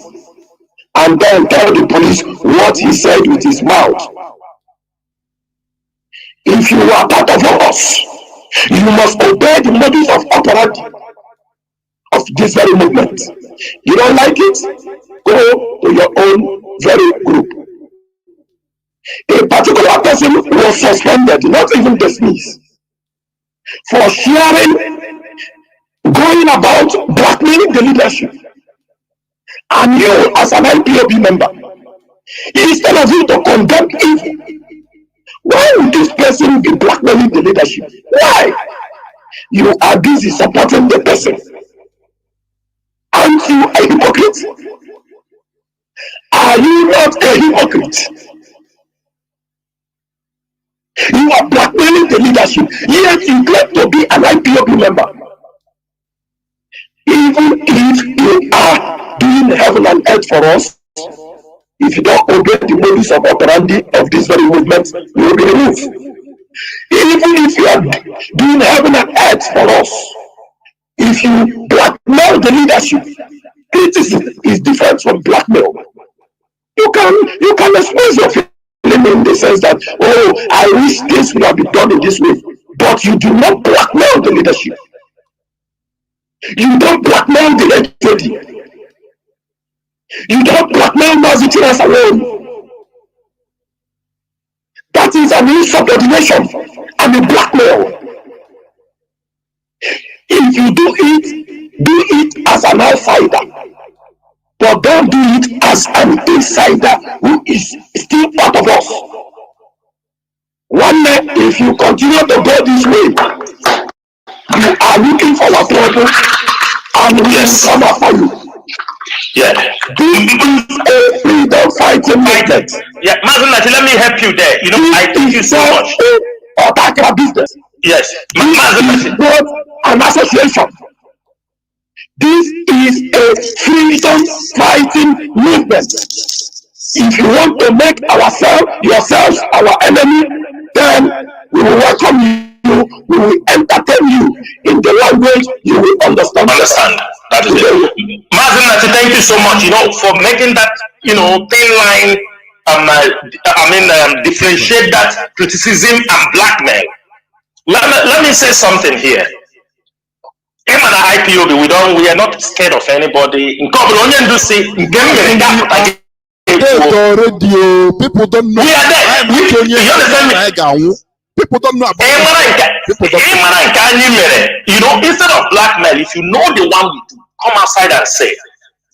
and then tell the police what he said with his mouth. If you are part of us, you must obey the modus of operandi of this very movement. You don't like it? Go to your own very group. A particular person was suspended, not even dismissed, for sharing, going about blackmailing the leadership. And you, as an IPOB member, instead of you to condemn evil, why would this person be blackmailing the leadership? Why? You are busy supporting the person. Aren't you a hypocrite? Are you not a hypocrite? You are blackmailing the leadership, yet you claim to be an IPOB member. Even if you are doing heaven and earth for us, if you don't obey the modus of operandi of this very movement, you will be removed. Even if you are doing heaven and earth for us, if you blackmail the leadership, criticism is different from blackmail. You can express your feeling in the sense that, oh, I wish this would have been done in this way. But you do not blackmail the leadership. You don't blackmail the lady. You don't blackmail Mazi Chinas alone. That is an insubordination and a blackmail. If you do it as an outsider, but don't do it as an insider who is still part of us. One day, if you continue to go this way, you are looking for our trouble, and we will come after you. Yeah. This is a freedom fighting movement. Yeah, Mazunati, let me help you there. You know, I thank you so much. Otaka business. Yes. This is not an association. This is a freedom fighting movement. If you want to make yourselves our enemy, then we will welcome you. We will entertain you in the language you will understand. That is it. Mazunati, thank you so much. You know, for making that, thin line. Differentiate that criticism and blackmail. Let me say something here. Him and IPOB, we are not scared of anybody. People don't know. We are there. You understand me? People don't know about instead of blackmail, if you know the one we do, come outside and say.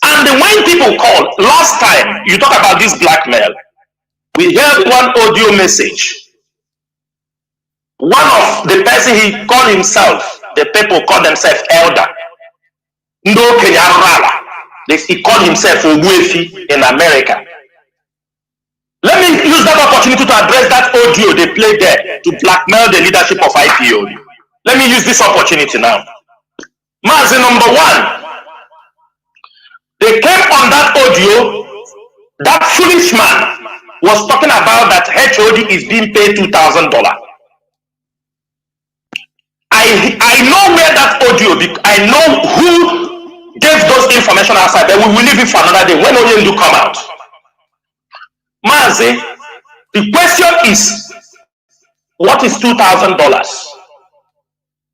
And when people call, last time you talk about this blackmail, we heard one audio message. One of the person, he called himself, the people call themselves elder. Ndo Kenyarala. He called himself Ogbuefi in America. Let me use that opportunity to address that audio they played there to blackmail the leadership of IPOB. Let me use this opportunity now. Mazi number one, they came on that audio, that foolish man was talking about that HOD is being paid $2,000. I know where that audio, I know who gave those information outside, but we will leave it for another day when Oyendu come out. Mazi, the question is, what is $2,000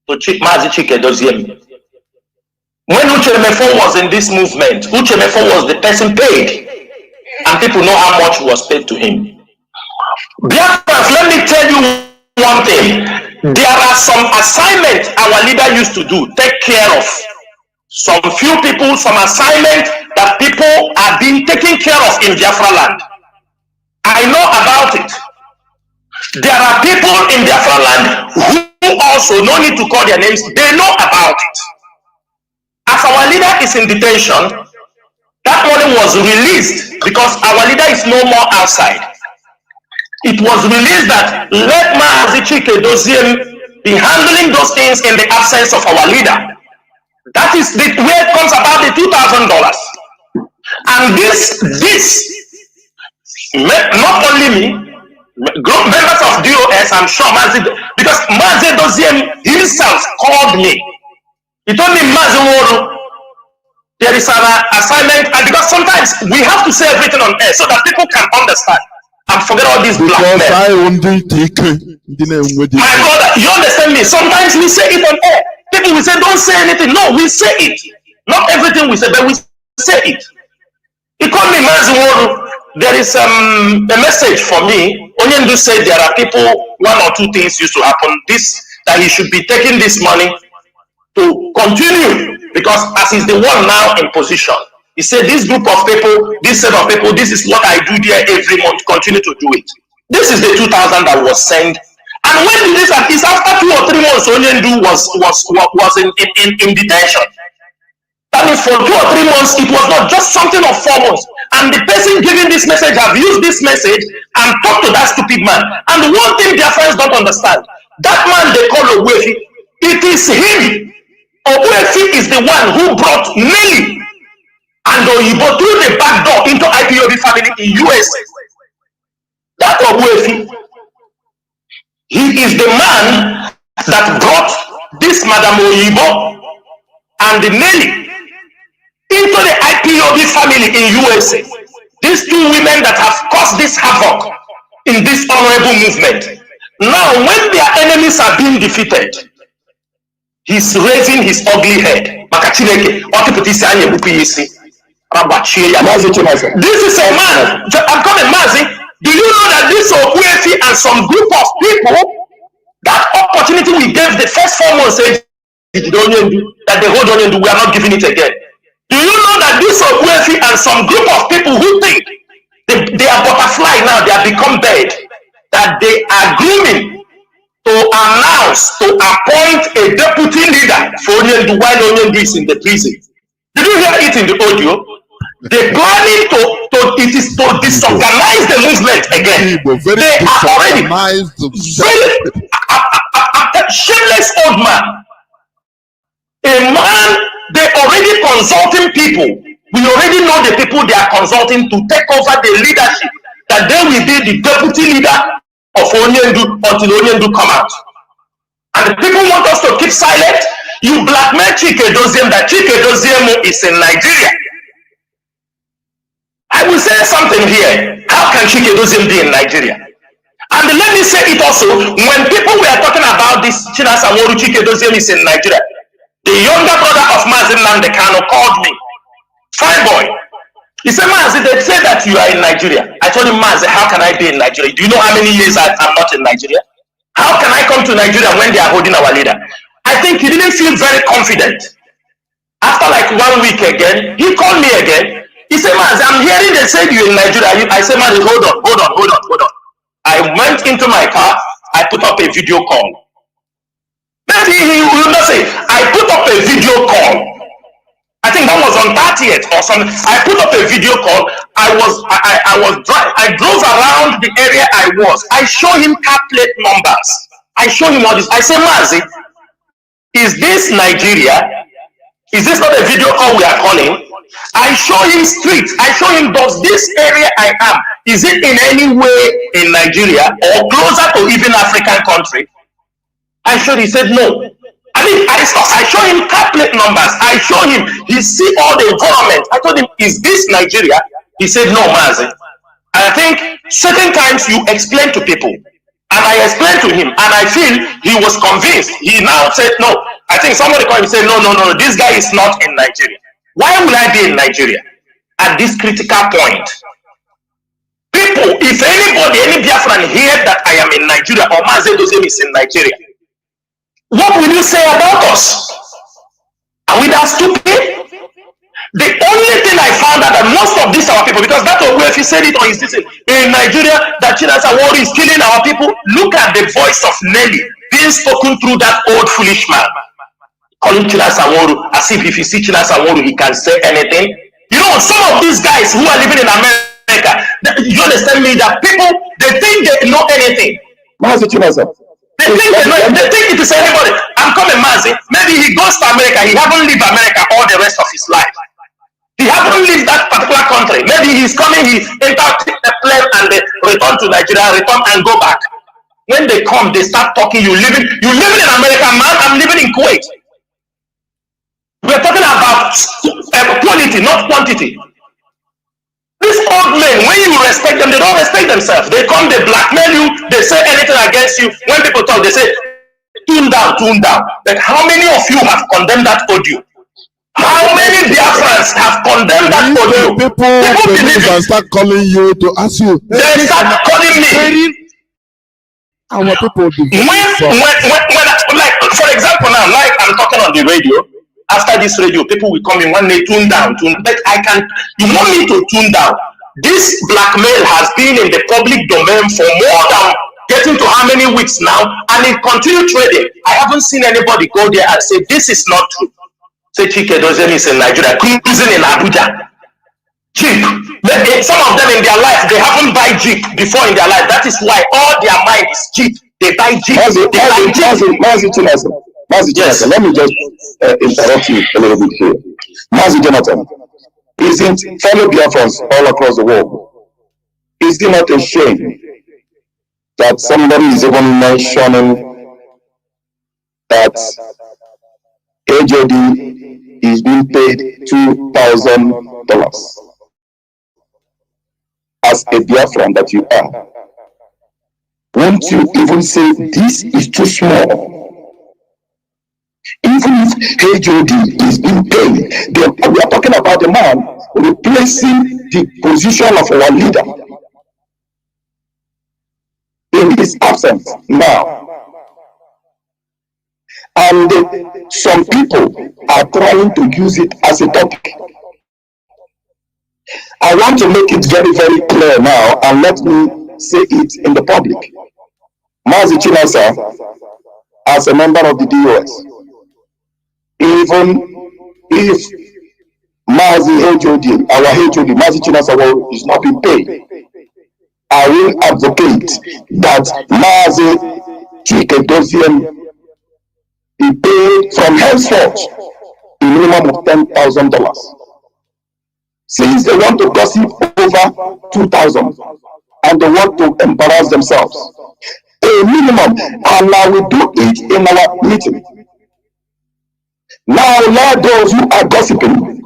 to Mazi Chike Doziem? When Uchemefo was in this movement, Uchemefo was the person paid, and people know how much was paid to him. Biafrans, let me tell you one thing. There are some assignments our leader used to do, take care of. Some few people, some assignment that people are being taken care of in Biafra land. I know about it. There are people in Biafra land who also, no need to call their names, they know about it. As our leader is in detention, that money was released because our leader is no more outside. It was released that let Mazi Chike Doziem be handling those things in the absence of our leader. That is the way it comes about the $2,000. And this, not only me, members of DOS, I'm sure Mazi, because Mazi Doziem himself called me. He told me, Mazi Woro, there is an assignment, and because sometimes we have to say everything on air so that people can understand and forget all these black men. My brother, you understand me? Sometimes we say it on air. People will say, don't say anything. No, we say it. Not everything we say, but we say it. He called me Mazi Woro. There is a message for me. Onyendu said there are people, one or two things used to happen. That he should be taking this money to continue, because as he's the one now in position, he said this group of people, this set of people, this is what I do there every month, continue to do it. This is the 2,000 that was sent. And when did this happen? It's after 2 or 3 months Onyendu was in detention. That means for 2 or 3 months, it was not just something of 4 months. And the person giving this message have used this message and talked to that stupid man. And the one thing their friends don't understand, that man they call Ogbuefi, it is him. Ogbuefi is the one who brought Nelly and Oyibo through the back door into IPOB family in USA. That Ogbuefi, he is the man that brought this Madam Oyibo and the Nelly into the IPOB family in USA. These two women that have caused this havoc in this honorable movement. Now, when their enemies are being defeated, he's raising his ugly head. This is a man. I'm coming, Mazi. Do you know that this Okwefi and some group of people, that opportunity we gave the first 4 months, that they hold on and we are not giving it again. Do you know that this Okwefi and some group of people who think they are butterfly now, they have become bird, that they are grooming to announce, to appoint a deputy leader for Onyendu while Onyendu is in the prison? Did you hear it in the audio? They planning to disorganize the movement again. They are already very shameless old man. A man, they already consulting people. We already know the people they are consulting to take over the leadership, that they will be the deputy leader of Onyendu until Onyendu come out. And the people want us to keep silent. You blackmail Chike Doziem that Chike Doziem is in Nigeria. I will say something here. How can Chike Doziem be in Nigeria? And let me say it also, when people were talking about this Chinasa Nworu Chike Doziem is in Nigeria, the younger brother of Mazi Nnamdi Kanu called me. Fine boy. He said, Mazi, they say that you are in Nigeria. I told him, Mazi, how can I be in Nigeria? Do you know how many years I'm not in Nigeria? How can I come to Nigeria when they are holding our leader? I think he didn't feel very confident. After like 1 week again, he called me again. He said, Mazi, I'm hearing they said you in Nigeria. I said, Mazi, hold on. I went into my car. I put up a video call. Maybe he will not say, I put up a video call. I think that was on 30th or something. I put up a video call. I drove around the area I was. I show him car plate numbers. I show him all this. I say, Mazi, is this Nigeria? Is this not a video call we are calling? I show him streets. I show him, does this area I am, is it in any way in Nigeria or closer to even African country? I showed, he said no. I mean, I show him car plate numbers. I show him, he see all the environment. I told him, is this Nigeria? He said, no, Mazi. I think certain times you explain to people. And I explained to him, and I feel he was convinced. He now said, no. I think somebody called him and said, no, this guy is not in Nigeria. Why would I be in Nigeria at this critical point? People, if anybody, any Biafran hear that I am in Nigeria or Mazi Doziem is in Nigeria, what will you say about us? Are we that stupid? The only thing I found out that most of these our people, because that Ogbuefi said it on his teaching, in Nigeria, that Chinasa Nworu is killing our people. Look at the voice of Nelly being spoken through that old foolish man, calling Chinasa Nworu as if you see Chinasa Nworu, he can say anything. You know, some of these guys who are living in America, you understand me, that people, they think they know anything. They think it is anybody. I'm coming, Mazi. Maybe he goes to America. He haven't lived America all the rest of his life. He haven't lived that particular country. Maybe he's coming, he enter a plane and they return to Nigeria, return and go back. When they come, they start talking. You living in America, man. I'm living in Kuwait. We're talking about quality, not quantity. These old men, when you respect them, they don't respect themselves. They come, they blackmail you, they say anything against you. When people talk, they say, tune down. Like, how many of you have condemned that audio? How many Biafrans have condemned that audio? People believe and start calling you to ask you. They start calling me. Our people when like, for example, now, like I'm talking on the radio. After this radio, people will come in one day, tune down. But you want me to tune down? This blackmail has been in the public domain for more than getting to how many weeks now, and it continues trading. I haven't seen anybody go there and say, this is not true. Say Chike Doziem is in Nigeria, cruising in Abuja. Jeep. Some of them in their life, they haven't buy Jeep before in their life. That is why all their mind is Jeep. They buy Jeep. Mazi Jonathan, let me just interrupt you a little bit here. Mazi Jonathan, isn't fellow Biafrans all across the world, is it not a shame that somebody is even mentioning that AJD is being paid $2,000? as a Biafran that you are, won't you even say this is too small? Even if HOD is being paid, we are talking about the man replacing the position of our leader in his absence now. And some people are trying to use it as a topic. I want to make it very, very clear now, and let me say it in the public. Mazi Chinasa, as a member of the DOS, even if Mazi HOD, our HOD, Mazi Chinasa is not being paid, I will advocate that Mazi Chikedozian be paid from henceforth a minimum of $10,000. Since they want to gossip over 2,000 and they want to embarrass themselves, a minimum, and now we do it in our meeting. Now let those who are gossiping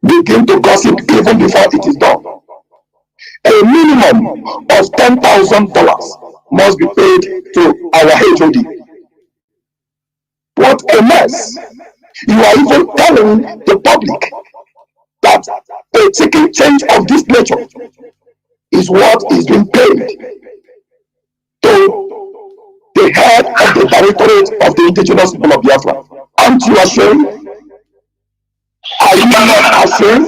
begin to gossip even before it is done. A minimum of $10,000 must be paid to our HOD. What a mess! You are even telling the public that a ticket change of this nature is what is being paid to the head of the Directorate of the Indigenous People of Biafra. Aren't you ashamed? Are you not ashamed?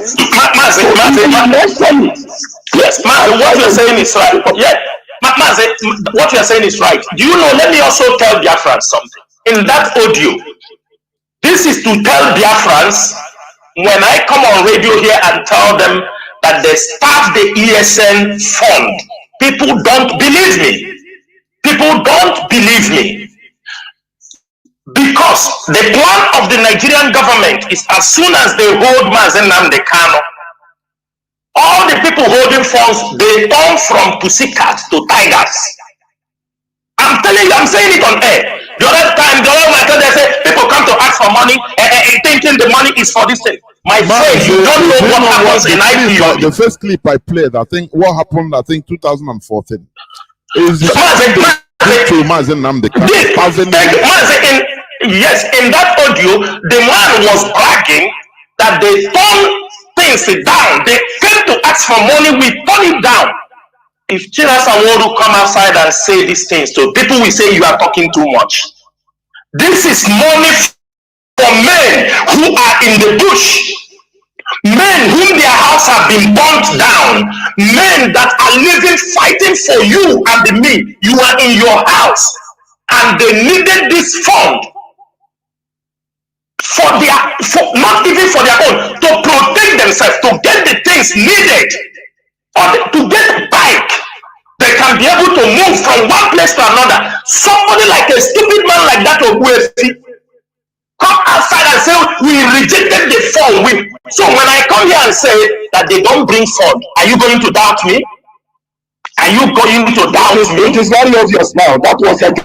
Yes, Mazi, what you're saying is right. Yeah, Mazi, what you're saying is right. Do you know, let me also tell Biafrans something. In that audio, this is to tell Biafrans, when I come on radio here and tell them that they start the ESN fund, people don't believe me. People don't believe me. Because the plan of the Nigerian government is, as soon as they hold Mazi Nnamdi Kanu, all the people holding funds, they turn from pussycats to tigers. I'm telling you, I'm saying it on air. The other time, they say people come to ask for money thinking the money is for this thing. My friend, you don't know what happens in IPOB. The first clip I played, I think, what happened, 2014, is the Mazi Nnamdi Kanu. Yes, in that audio, the man was bragging that they turn things down. They came to ask for money, we turn it down. If Chinasa Nworu come outside and say these things to people, will say you are talking too much. This is money for men who are in the bush, men whom their house have been burnt down, men that are living fighting for you and me. You are in your house and they needed this fund for not even for their own, to protect themselves, to get the things needed, or to get bike. They can be able to move from one place to another. Somebody like a stupid man like that of UFC come outside and say we rejected the fund. So when I come here and say that they don't bring fund, are you going to doubt me? Are you going to doubt me? It is very obvious now. That was like,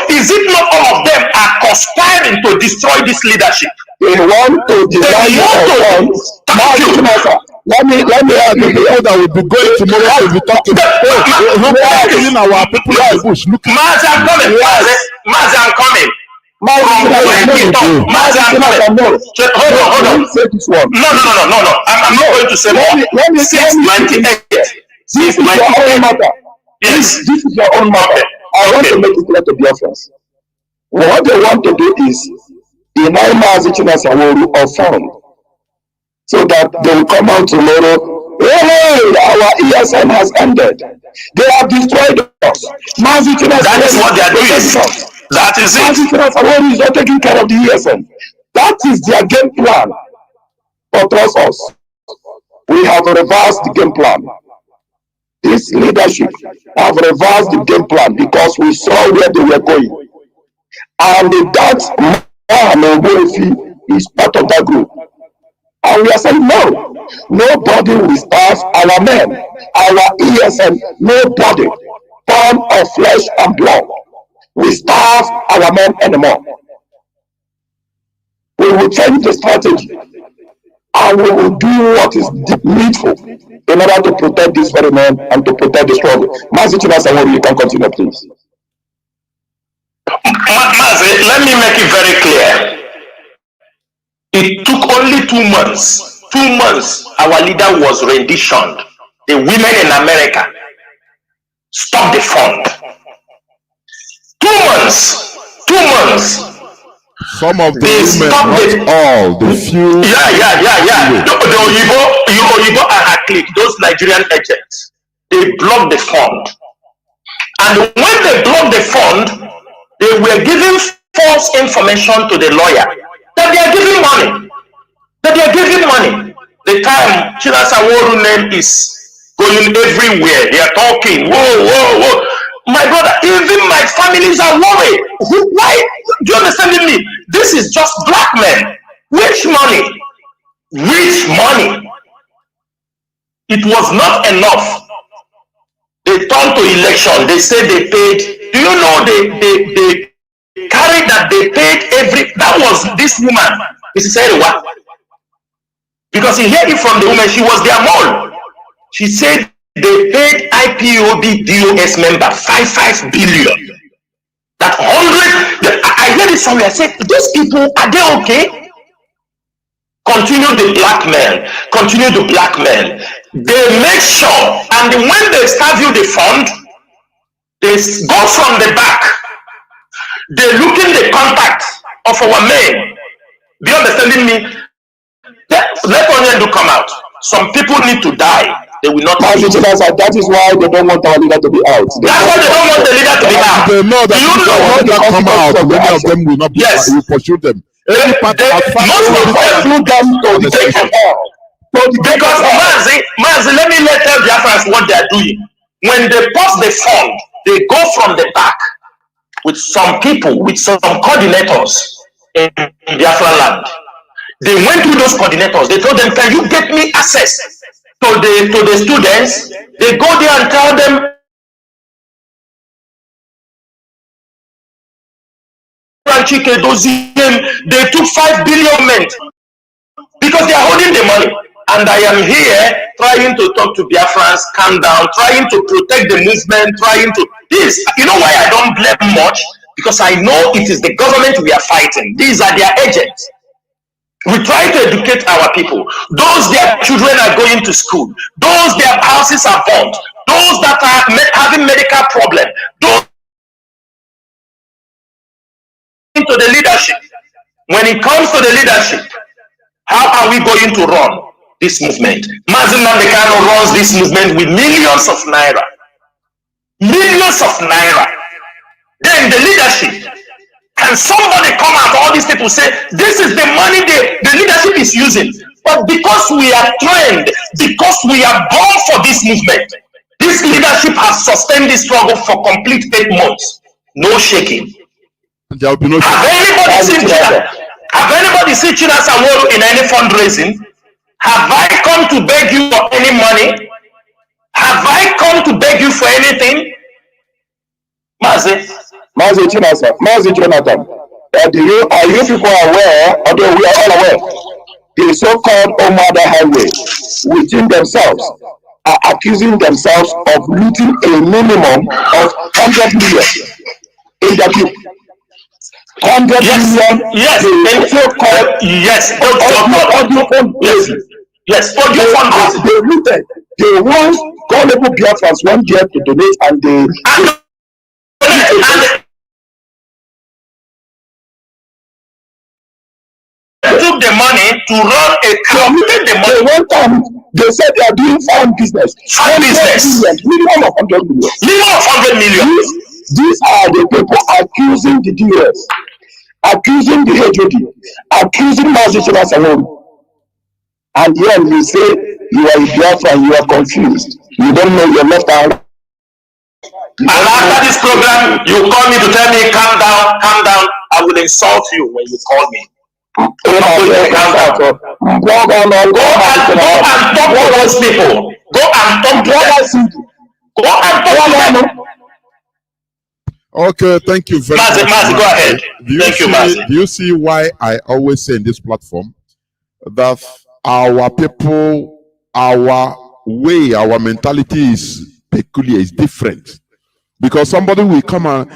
is it not all of them are conspiring to destroy this leadership? They want to design Let me ask The people that will be going tomorrow will be talking. Killing our people in the bush. Look, Mazi, I'm coming. Mazi, I'm coming. Mazi, I'm coming. Hold on. No. I'm not going to say more. Since 28. This is your own matter. Yes. This is your own matter. I want to make it clear to Biafrans. What they want to do is deny Mazi Chinasa Nworu of fund, so that they will come out tomorrow. Hey, our ESN has ended. They have destroyed us. Mazi Chinasa. That is what they are doing. That is it. Mazi Chinasa Nworu is not taking care of the ESN. That is their game plan. But trust us, we have reversed the game plan. This leadership have reversed the game plan because we saw where they were going. And that man is part of that group. And we are saying, no, nobody will starve our men, our ESN, nobody, born of flesh and blood, will starve our men anymore. We will change the strategy. and we will do what is needful in order to protect these very men and to protect the struggle. Mazi Chinasa, you can continue, please. Mazi, let me make it very clear. It took only 2 months. 2 months, our leader was renditioned. The women in America stopped the fund. 2 months. 2 months. Some of the women, not all, the few. Yeah. The Oyibo and her clique, those Nigerian agents, they blocked the fund. And when they blocked the fund, they were giving false information to the lawyer that they are giving money. The time Chinasa Nworu name is going everywhere. They are talking. Whoa. My brother, even my families are worried. Why? Do you understand me? This is just black men. Which money? It was not enough. They turned to election. They said they paid. Do you know they carried that they paid every. That was this woman, Mrs. Eriwa. Because he heard it from the woman. She was their mole. She said they paid IPOB DOS member 55 billion. That 100. I heard it somewhere. I said, those people, are they okay? Continue the blackmail. They make sure, and when they serve you the fund, they go from the back. They look in the contact of our men. Do you understand me? Let onion do come out. Some people need to die. They will not. That is why they don't want our leader to be out. That's why they don't want the leader to be out. They know that if they want to come out, many of them will not be. Yes. You pursue them. Most of them to take them all. Because Mazi, let me tell Biafrans what they are doing. When they post the fund, they go from the back with some people, with some coordinators in Biafra land. They went to those coordinators. They told them, "Can you get me access to the students?" They go there and tell them, they took 5 billion because they are holding the money. And I am here trying to talk to Biafrans, calm down, trying to protect the movement, trying to this. You know why I don't blame much? Because I know it is the government we are fighting. These are their agents. We try to educate our people. Those their children are going to school. Those their houses are burnt. Those that are having medical problems. Those into the leadership. When it comes to the leadership, how are we going to run this movement? Mazi Nnamdi Kanu runs this movement with millions of naira. Then the leadership. Can somebody come out? All these people say this is the money the leadership is using. But because we are trained, because we are born for this movement, this leadership has sustained this struggle for complete 8 months. No shaking. There will be no. Have anybody seen Chinasa Nworu in any fundraising? Have I come to beg you for any money? Have I come to beg you for anything? Mazi Jonathan, are you people aware, although we are all aware, the so-called Omada Highway within themselves are accusing themselves of looting a minimum of 100 million in the group. 100 million. Yes. They looted. They want gullible Biafrans went there to donate, and they took the money to run a committed the money. They said they are doing farm business. Minimum of 100 million. These are the people accusing the DS, accusing the HOD, accusing Mazi Chinasa. And then you say you are a Biafran, you are confused. You don't know your left hand. And after this program, you call me to tell me, calm down. I will insult you when you call me. Go and talk to those people. Go and talk to them. Okay, thank you very much. Mazi, go ahead. Do you see why I always say in this platform that our people, our way, our mentality is peculiar, is different. Because somebody will come and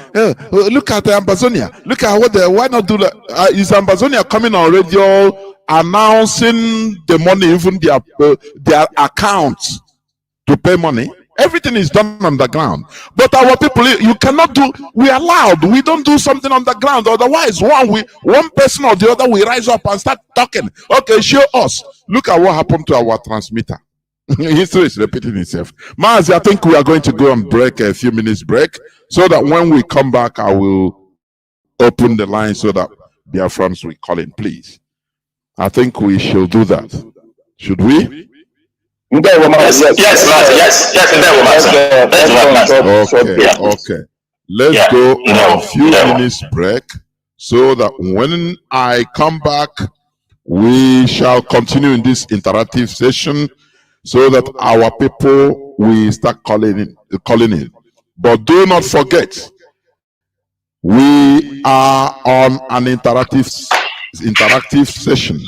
look at Ambazonia. Look at what why not do that? Is Ambazonia coming on radio announcing the money, even their accounts to pay money? Everything is done underground. But our people, you cannot do. We are loud. We don't do something underground. Otherwise, one person or the other will rise up and start talking. Okay, show us. Look at what happened to our transmitter. History is repeating itself. Mazi, I think we are going to go on break, a few minutes break, so that when we come back, I will open the line so that their friends will call in, please. I think we should do that. Should we? Yes. Okay. Let's go on a few minutes break so that when I come back, we shall continue in this interactive session so that our people will start calling in. But do not forget, we are on an interactive session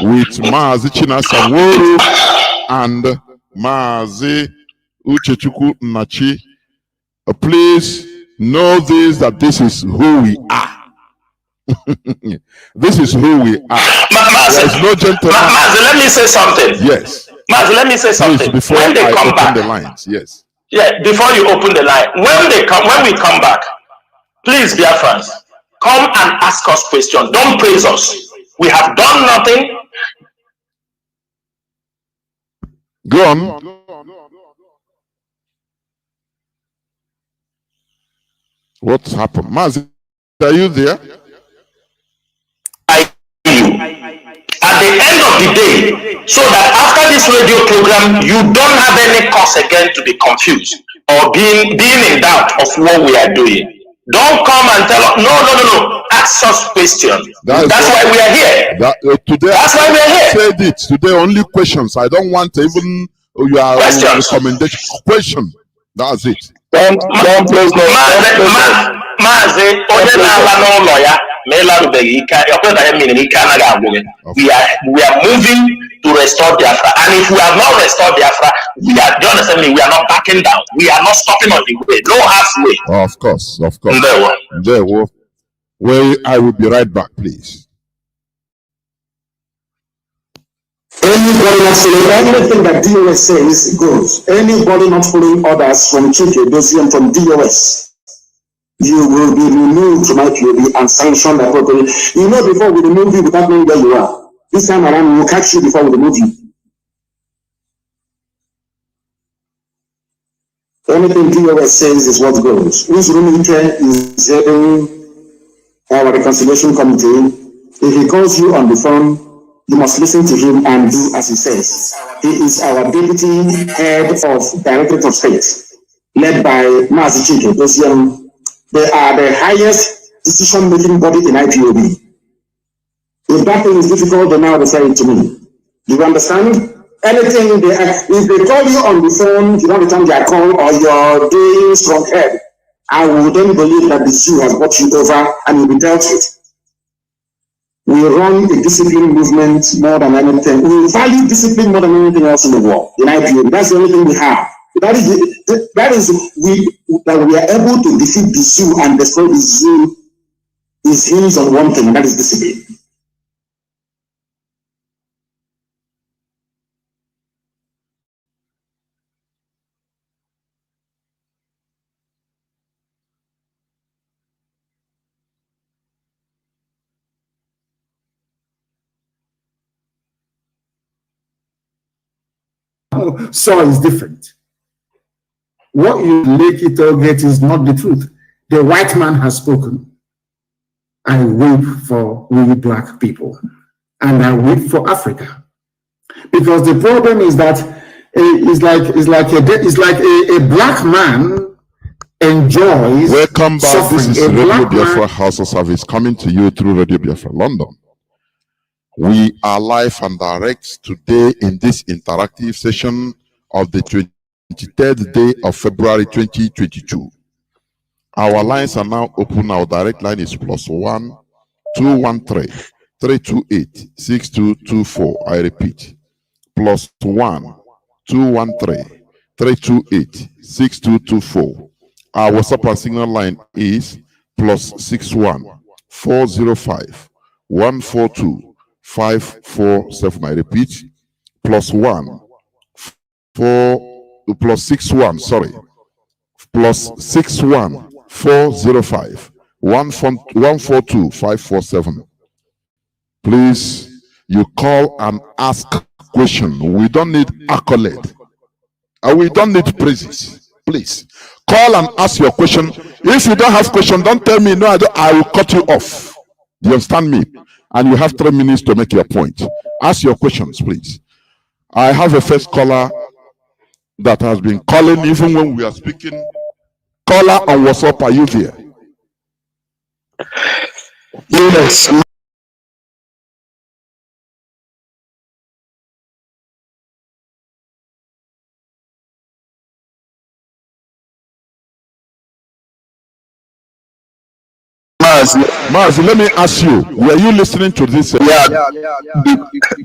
with Mazi Chinasaworu and Mazi Uchechukwu Nachi. Please know this, that this is who we are. This is who we are. There is no gentleman. Mazi, let me say something. Yes. Mazi, let me say something. Please, before when they I come open back, the lines, yes. Yeah, before you open the line, when we come back, please, dear friends, come and ask us questions. Don't praise us. We have done nothing. Go on. What's happened? Mazi, are you there? At the end of the day, so that after this radio program, you don't have any cause again to be confused or being in doubt of what we are doing. Don't come and tell us, no. Ask us questions. That's why we are here. Today, that's why we are here. Said it. Today, only questions. I don't want even your recommendation. Question. That's it. Don't place no. Mazi, onye na-ala n'ụlọ ya ma ịlarụbeghị ike, ike anaghị agwụ gị. We are moving to restore Biafra, and if we have not restored Biafra, do you understand me? We are not backing down. We are not stopping on the way. No halfway. Of course. Well, I will be right back, please. Anybody not following anything that DOS says goes. Anybody not following orders from Chike Dosium from DOS, you will be removed from IPOB and sanctioned appropriately. You know, before we remove you without knowing where you are. This time around, we will catch you before we remove you. Anything DOS says is what goes. Whose room is heading our reconciliation committee. If he calls you on the phone, you must listen to him and do as he says. He is our deputy head of Directorate of State, led by Mazi Chike Dosium. They are the highest decision-making body in IPOB. If that thing is difficult, then now refer it to me. Do you understand? Anything if they call you on the phone, you don't return their call, or you're doing strong head, I will then believe that the zoo has got you over and you'll be dealt with. We run a discipline movement more than anything. We value discipline more than anything else in the world. In IPOB, that's the only thing we have. That we are able to defeat the zoo and destroy the zoo is hinged on one thing, and that is discipline. So is different. What you get is not the truth. The white man has spoken. I weep for we black people, and I weep for Africa, because the problem is that it's like a black man enjoys. Welcome back. Suffering. This is Radio Biafra House of Service coming to you through Radio Biafra London. We are live and direct today in this interactive session of the 23rd day of February 2022. Our lines are now open. Our direct line is +1 213 328-6224. I repeat, +1 213 328-6224. Our WhatsApp and Signal line is +61 405 142 547. I repeat, +1 +61 +61 405 142 547. Please, you call and ask question. We don't need accolade. We don't need praises. Please call and ask your question. If you don't have question, don't tell me no. I will cut you off. Do you understand me? And you have 3 minutes to make your point. Ask your questions, please. I have a first caller that has been calling even when we are speaking. Caller on WhatsApp, are you there? Yes. Maz, let me ask you, were you listening to this?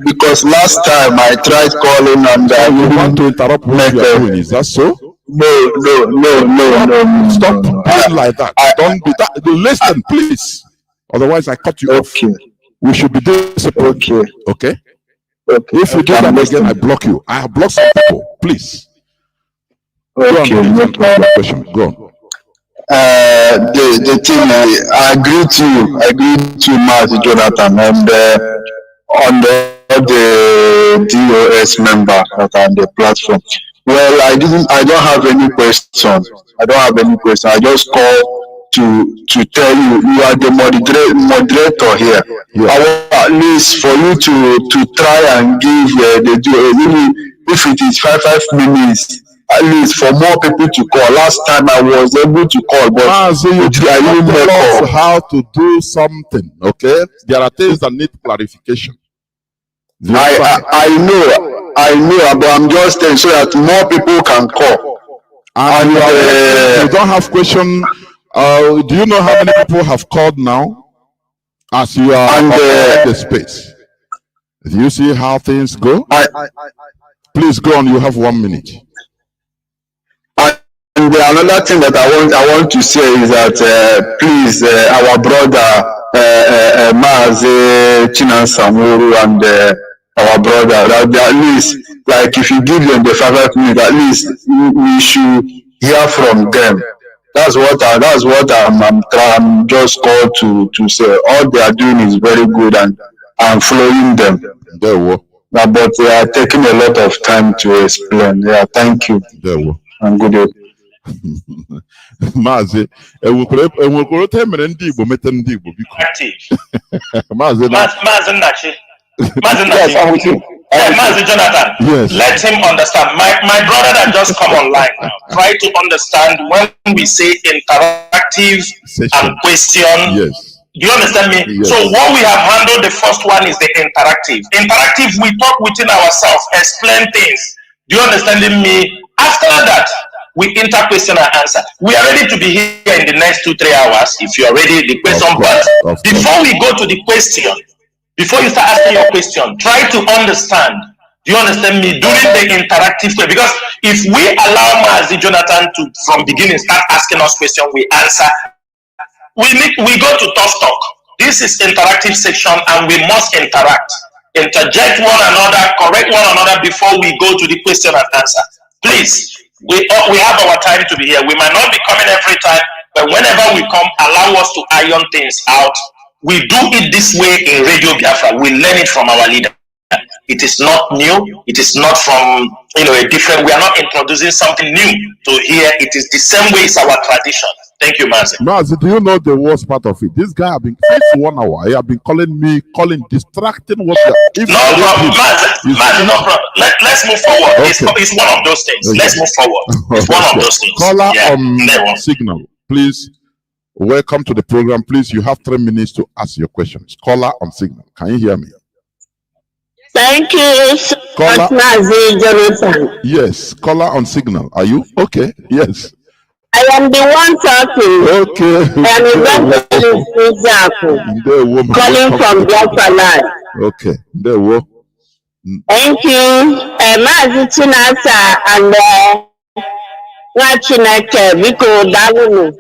Because last time I tried calling and you want to interrupt what you are doing, is that so? No. Stop doing like that. Don't be that. Listen, please. Otherwise, I cut you off. We should be disciplined. Okay? If you do that again, I block you. I have blocked some people. Please. Go on, question. Go on. The thing, I agree to Mazi Jonathan, and on the DOS member that are on the platform. Well, I don't have any question. I just call to tell you are the moderator here. At least for you to try and give the if it is 5 minutes. At least for more people to call. Last time I was able to call, but you tell us how to do something. Okay, there are things that need clarification. I know, but I'm just saying so that more people can call. And you don't have question. Do you know how many people have called now? As you are in the space, do you see how things go? Please go on. You have 1 minute. And another thing that I want to say is that please, our brother Mazi Chinansamuru and our brother, that at least, like if you give them the 5 minutes, at least we should hear from them. That's what I'm just called to say. All they are doing is very good, and I'm following them. But they are taking a lot of time to explain. Yeah, thank you. And good day. Mazi, enwekwara temere ndị Igbo mete ndị Igbo biko. Mazi Jonathan, yes. Let him understand. My brother that just come online now, try to understand when we say interactive session and question. Yes. Do you understand me? Yes. So what we have handled, the first one is the interactive. Interactive, we talk within ourselves, explain things. Do you understand me? After that, we question and answer. We are ready to be here in the next 2-3 hours if you are ready. The question, but before we go to the question, before you start asking your question, try to understand. Do you understand me? During the interactive question, because if we allow Mazi Jonathan to from beginning start asking us questions, we answer. We go to tough talk. This is interactive section, and we must interact, interject one another, correct one another before we go to the question and answer. Please. We have our time to be here. We might not be coming every time, but whenever we come, allow us to iron things out. We do it this way in Radio Biafra. We learn it from our leader. It is not new. It is not from a different. We are not introducing something new to here. It is the same way. It's our tradition. Thank you, Mazi. Mazi, do you know the worst part of it? This guy have been since 1 hour. He have been calling me, distracting. No problem, Mazi. No problem. Let's move forward. Okay. It's one of those things. Okay. Let's move forward. It's one of those things. Caller on Signal, please. Welcome to the program. Please, you have 3 minutes to ask your questions. Caller on Signal. Can you hear me? Thank you, Mazi Jonathan. Yes, caller on Signal. Are you okay? Yes. I am the one talking. Okay. I am Evangelist Izaku, calling from Biafra land. Okay. There we Thank you. Maazị Chinasa and Nwachineke, Biko Dalunu.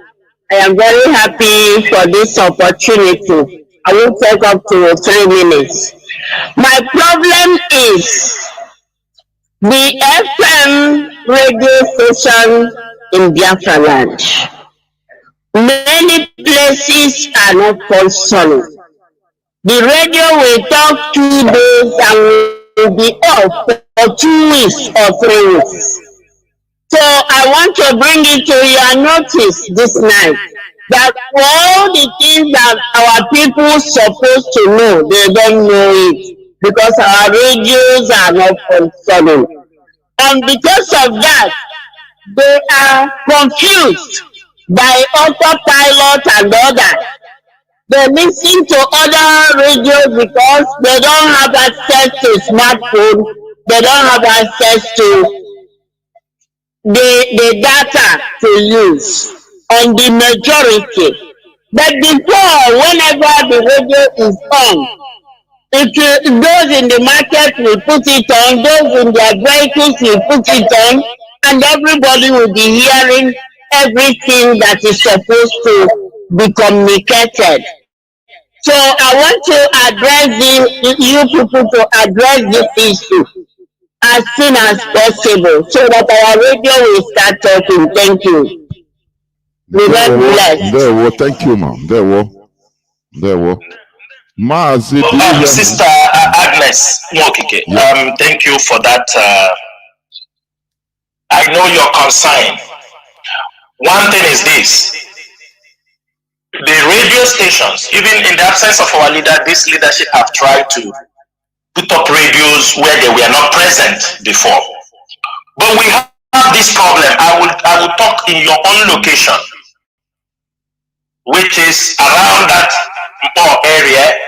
I am very happy for this opportunity. I will take up to 3 minutes. My problem is the FM radio station in Biafra land. Many places are not functioning. The radio will talk 2 days and will be off for 2 weeks or 3 weeks. So I want to bring it to your notice this night that all the things that our people supposed to know, they don't know it because our radios are not functioning. And because of that, they are confused by autopilot and others. They listen to other radios because they don't have access to smartphone, they don't have access to the data to use on the majority. But before, whenever the radio is on, those in the market will put it on, those in their vehicles will put it on, and everybody will be hearing everything that is supposed to be communicated. So I want to address you people to address this issue as soon as possible so that our radio will start talking. Thank you. May God bless. There we thank you, ma'am. There we. Maazị, Sister Agnes Nwokike, thank you for that. I know your concern. One thing is this. The radio stations, even in the absence of our leader, this leadership have tried to put up radios where they were not present before. But we have this problem. I will talk in your own location, which is around that area,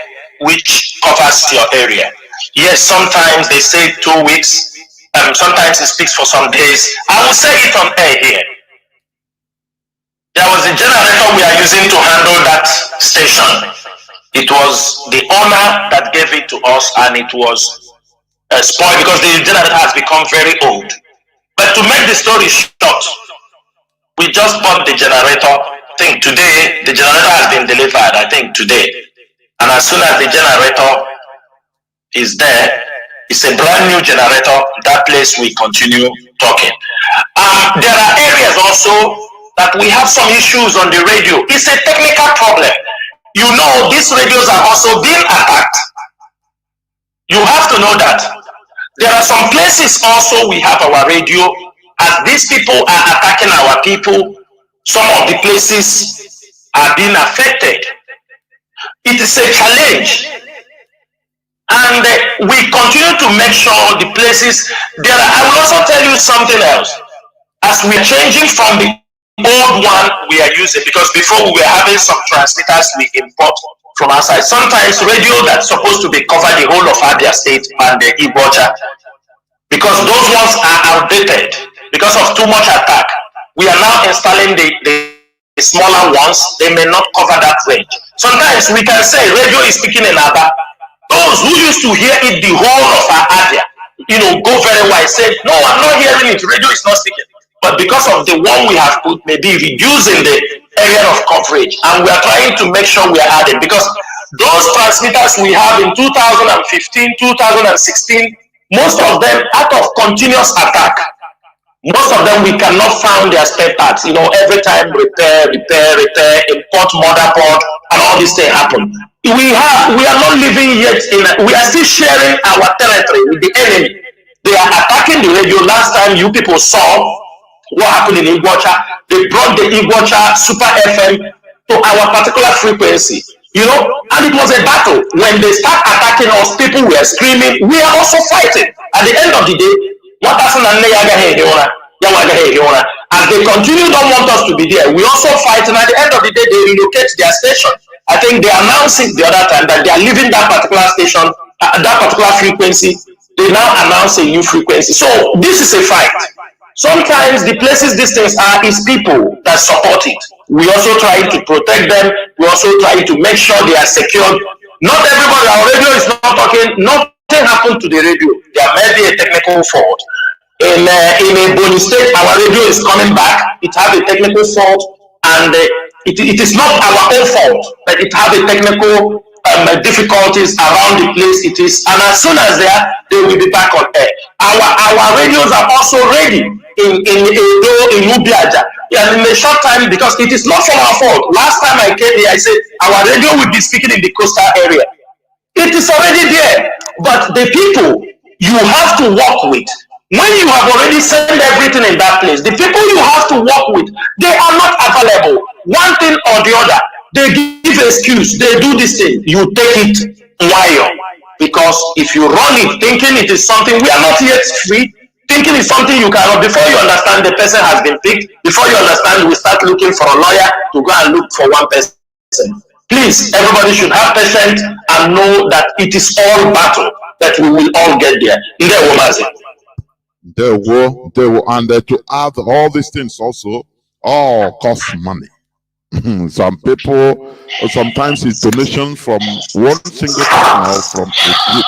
which covers your area. Yes, sometimes they say 2 weeks, sometimes it speaks for some days. I will say it on air here. There was a generator we are using to handle that station. It was the owner that gave it to us, and it was spoiled because the generator has become very old. But to make the story short, we just bought the generator. I think today the generator has been delivered, I think today. And as soon as the generator is there, it's a brand new generator. That place we continue talking. There are areas also that we have some issues on the radio. It's a technical problem. You know, these radios are also being attacked. You have to know that. There are some places also we have our radio. As these people are attacking our people, some of the places are being affected. It is a challenge. And we continue to make sure the places there are. I will also tell you something else. As we're changing from the old one we are using, because before we were having some transmitters we import from outside. Sometimes radio that's supposed to be cover the whole of Abia State and the Igbocha, because those ones are outdated because of too much attack. We are now installing the smaller ones. They may not cover that range. Sometimes we can say radio is speaking in Aba. Those who used to hear it the whole of our Abia, go very well, say, no, I'm not hearing it. Radio is not speaking. But because of the one we have put, maybe reducing the area of coverage, and we are trying to make sure we are adding, because those transmitters we have in 2015, 2016, most of them out of continuous attack. Most of them we cannot find their spare parts. Every time repair, import motherboard, and all this thing happen. We are not living yet we are still sharing our territory with the enemy. They are attacking the radio. Last time you people saw what happened in Igbocha, they brought the Igbocha Super FM to our particular frequency, and it was a battle. When they start attacking us, people were screaming. We are also fighting. At the end of the day, as they continue don't want us to be there, we also fight, and at the end of the day, they relocate their station. I think they announced it the other time that they are leaving that particular station, that particular frequency. They now announce a new frequency. So this is a fight. Sometimes the places these things are is people that support it. We also try to protect them. We also try to make sure they are secured. Not everybody, our radio is not talking, nothing happened to the radio. There may be a technical fault. In a Bonny state, our radio is coming back. It has a technical fault, and it is not our own fault, but it has a technical difficulties around the place it is, and as soon as they will be back on air. Our radios are also ready in Ubiaja. Yeah, in a short time, because it is not from our fault. Last time I came here, I said our radio will be speaking in the coastal area. It is already there, but the people you have to work with. When you have already sent everything in that place, the people you have to work with, they are not available. One thing or the other, they give excuse, they do this thing. You take it while, because if you run it thinking it is something, we are not yet free. Thinking it's something you cannot, before you understand the person has been picked, before you understand, we start looking for a lawyer to go and look for one person. Please, everybody should have patience and know that it is all battle, that we will all get there. They will, and to add all these things also, all cost money. Some people, sometimes it's donation from one single person or from a group.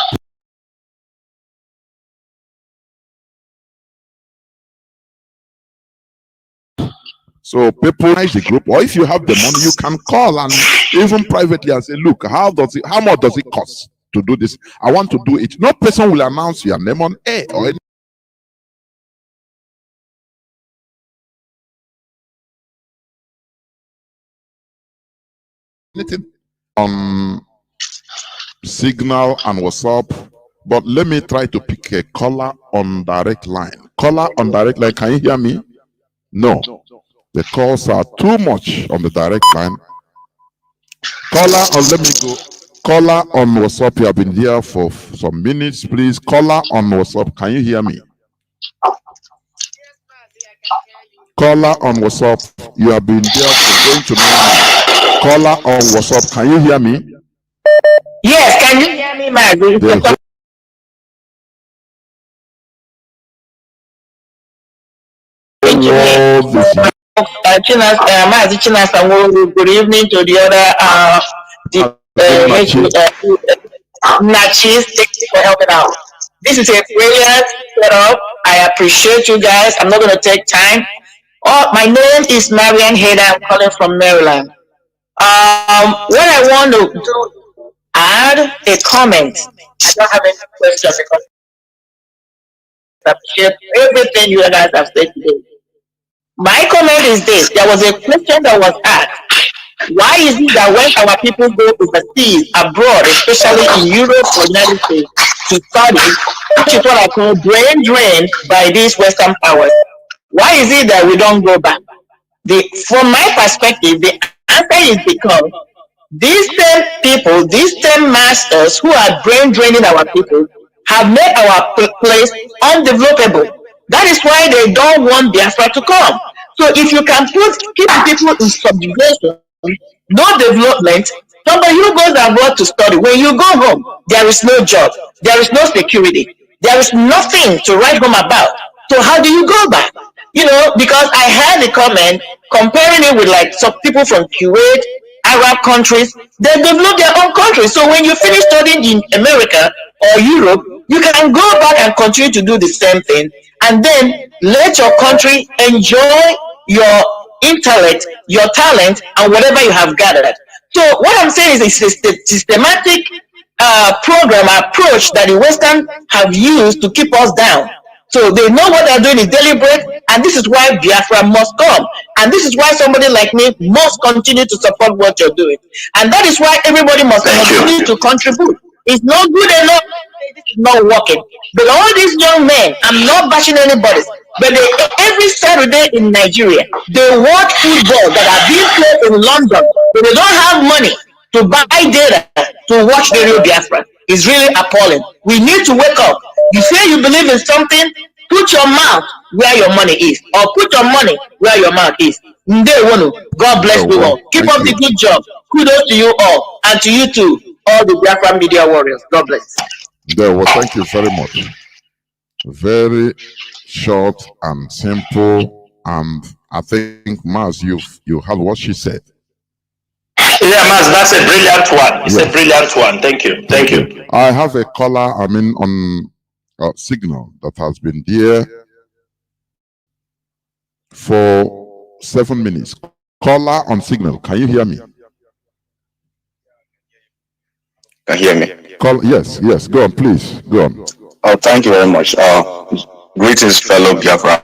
So people like the group, or if you have the money, you can call and even privately and say, look, how much does it cost to do this? I want to do it. No person will announce your name on air or anything on Signal and WhatsApp. But let me try to pick a caller on direct line. Caller on direct line, can you hear me? No. The calls are too much on the direct line. Caller on, let me go. Caller on WhatsApp, you have been here for some minutes, please. Caller on WhatsApp, can you hear me? Caller on WhatsApp, you have been here for going to me. Caller on WhatsApp, can you hear me? Yes, can you hear me, Maggie? Good evening to the other Nachis. Thank you for helping out. This is a brilliant setup. I appreciate you guys. I'm not going to take time. My name is Marian Hayden. I'm calling from Maryland. What I want to do, add a comment. I don't have any questions because I appreciate everything you guys have said today. My comment is this: there was a question that was asked. Why is it that when our people go overseas, abroad, especially in Europe or United States, to study, which is what I call brain drained by these Western powers, why is it that we don't go back? From my perspective, the answer is because these same people, these same masters who are brain draining our people, have made our place undevelopable. That is why they don't want Biafra to come. So if you can keep people in subjugation, no development, somebody who goes abroad to study, when you go home, there is no job, there is no security, there is nothing to write home about. So how do you go back? You know, because I heard the comment comparing it with like some people from Kuwait, Arab countries, they develop their own country. So when you finish studying in America or Europe, you can go back and continue to do the same thing, and then let your country enjoy your intellect, your talent, and whatever you have gathered. So what I'm saying is a systematic program approach that the Western have used to keep us down. So they know what they're doing is deliberate, and this is why Biafra must come. And this is why somebody like me must continue to support what you're doing. And that is why everybody must continue to contribute. It's not good enough. This is not working. But all these young men, I'm not bashing anybody, but every Saturday in Nigeria, they watch football that are being played in London, but they don't have money to buy data to watch Radio Biafra. It's really appalling. We need to wake up. You say you believe in something, put your mouth where your money is, or put your money where your mouth is. God bless you all. Keep up the good job. Kudos to you all, and to you too, all the Biafra media warriors. God bless. Well, thank you very much. Very short and simple. And I think, Maz, you have what she said. Yeah, Mas, that's a brilliant one. It's Yes. a brilliant one. Thank you. Thank you. I have a caller, on Signal that has been there for 7 minutes. Caller on Signal, can you hear me? Can you hear me? Yes, go on, please, go on. Oh, thank you very much. Greetings, fellow Biafra.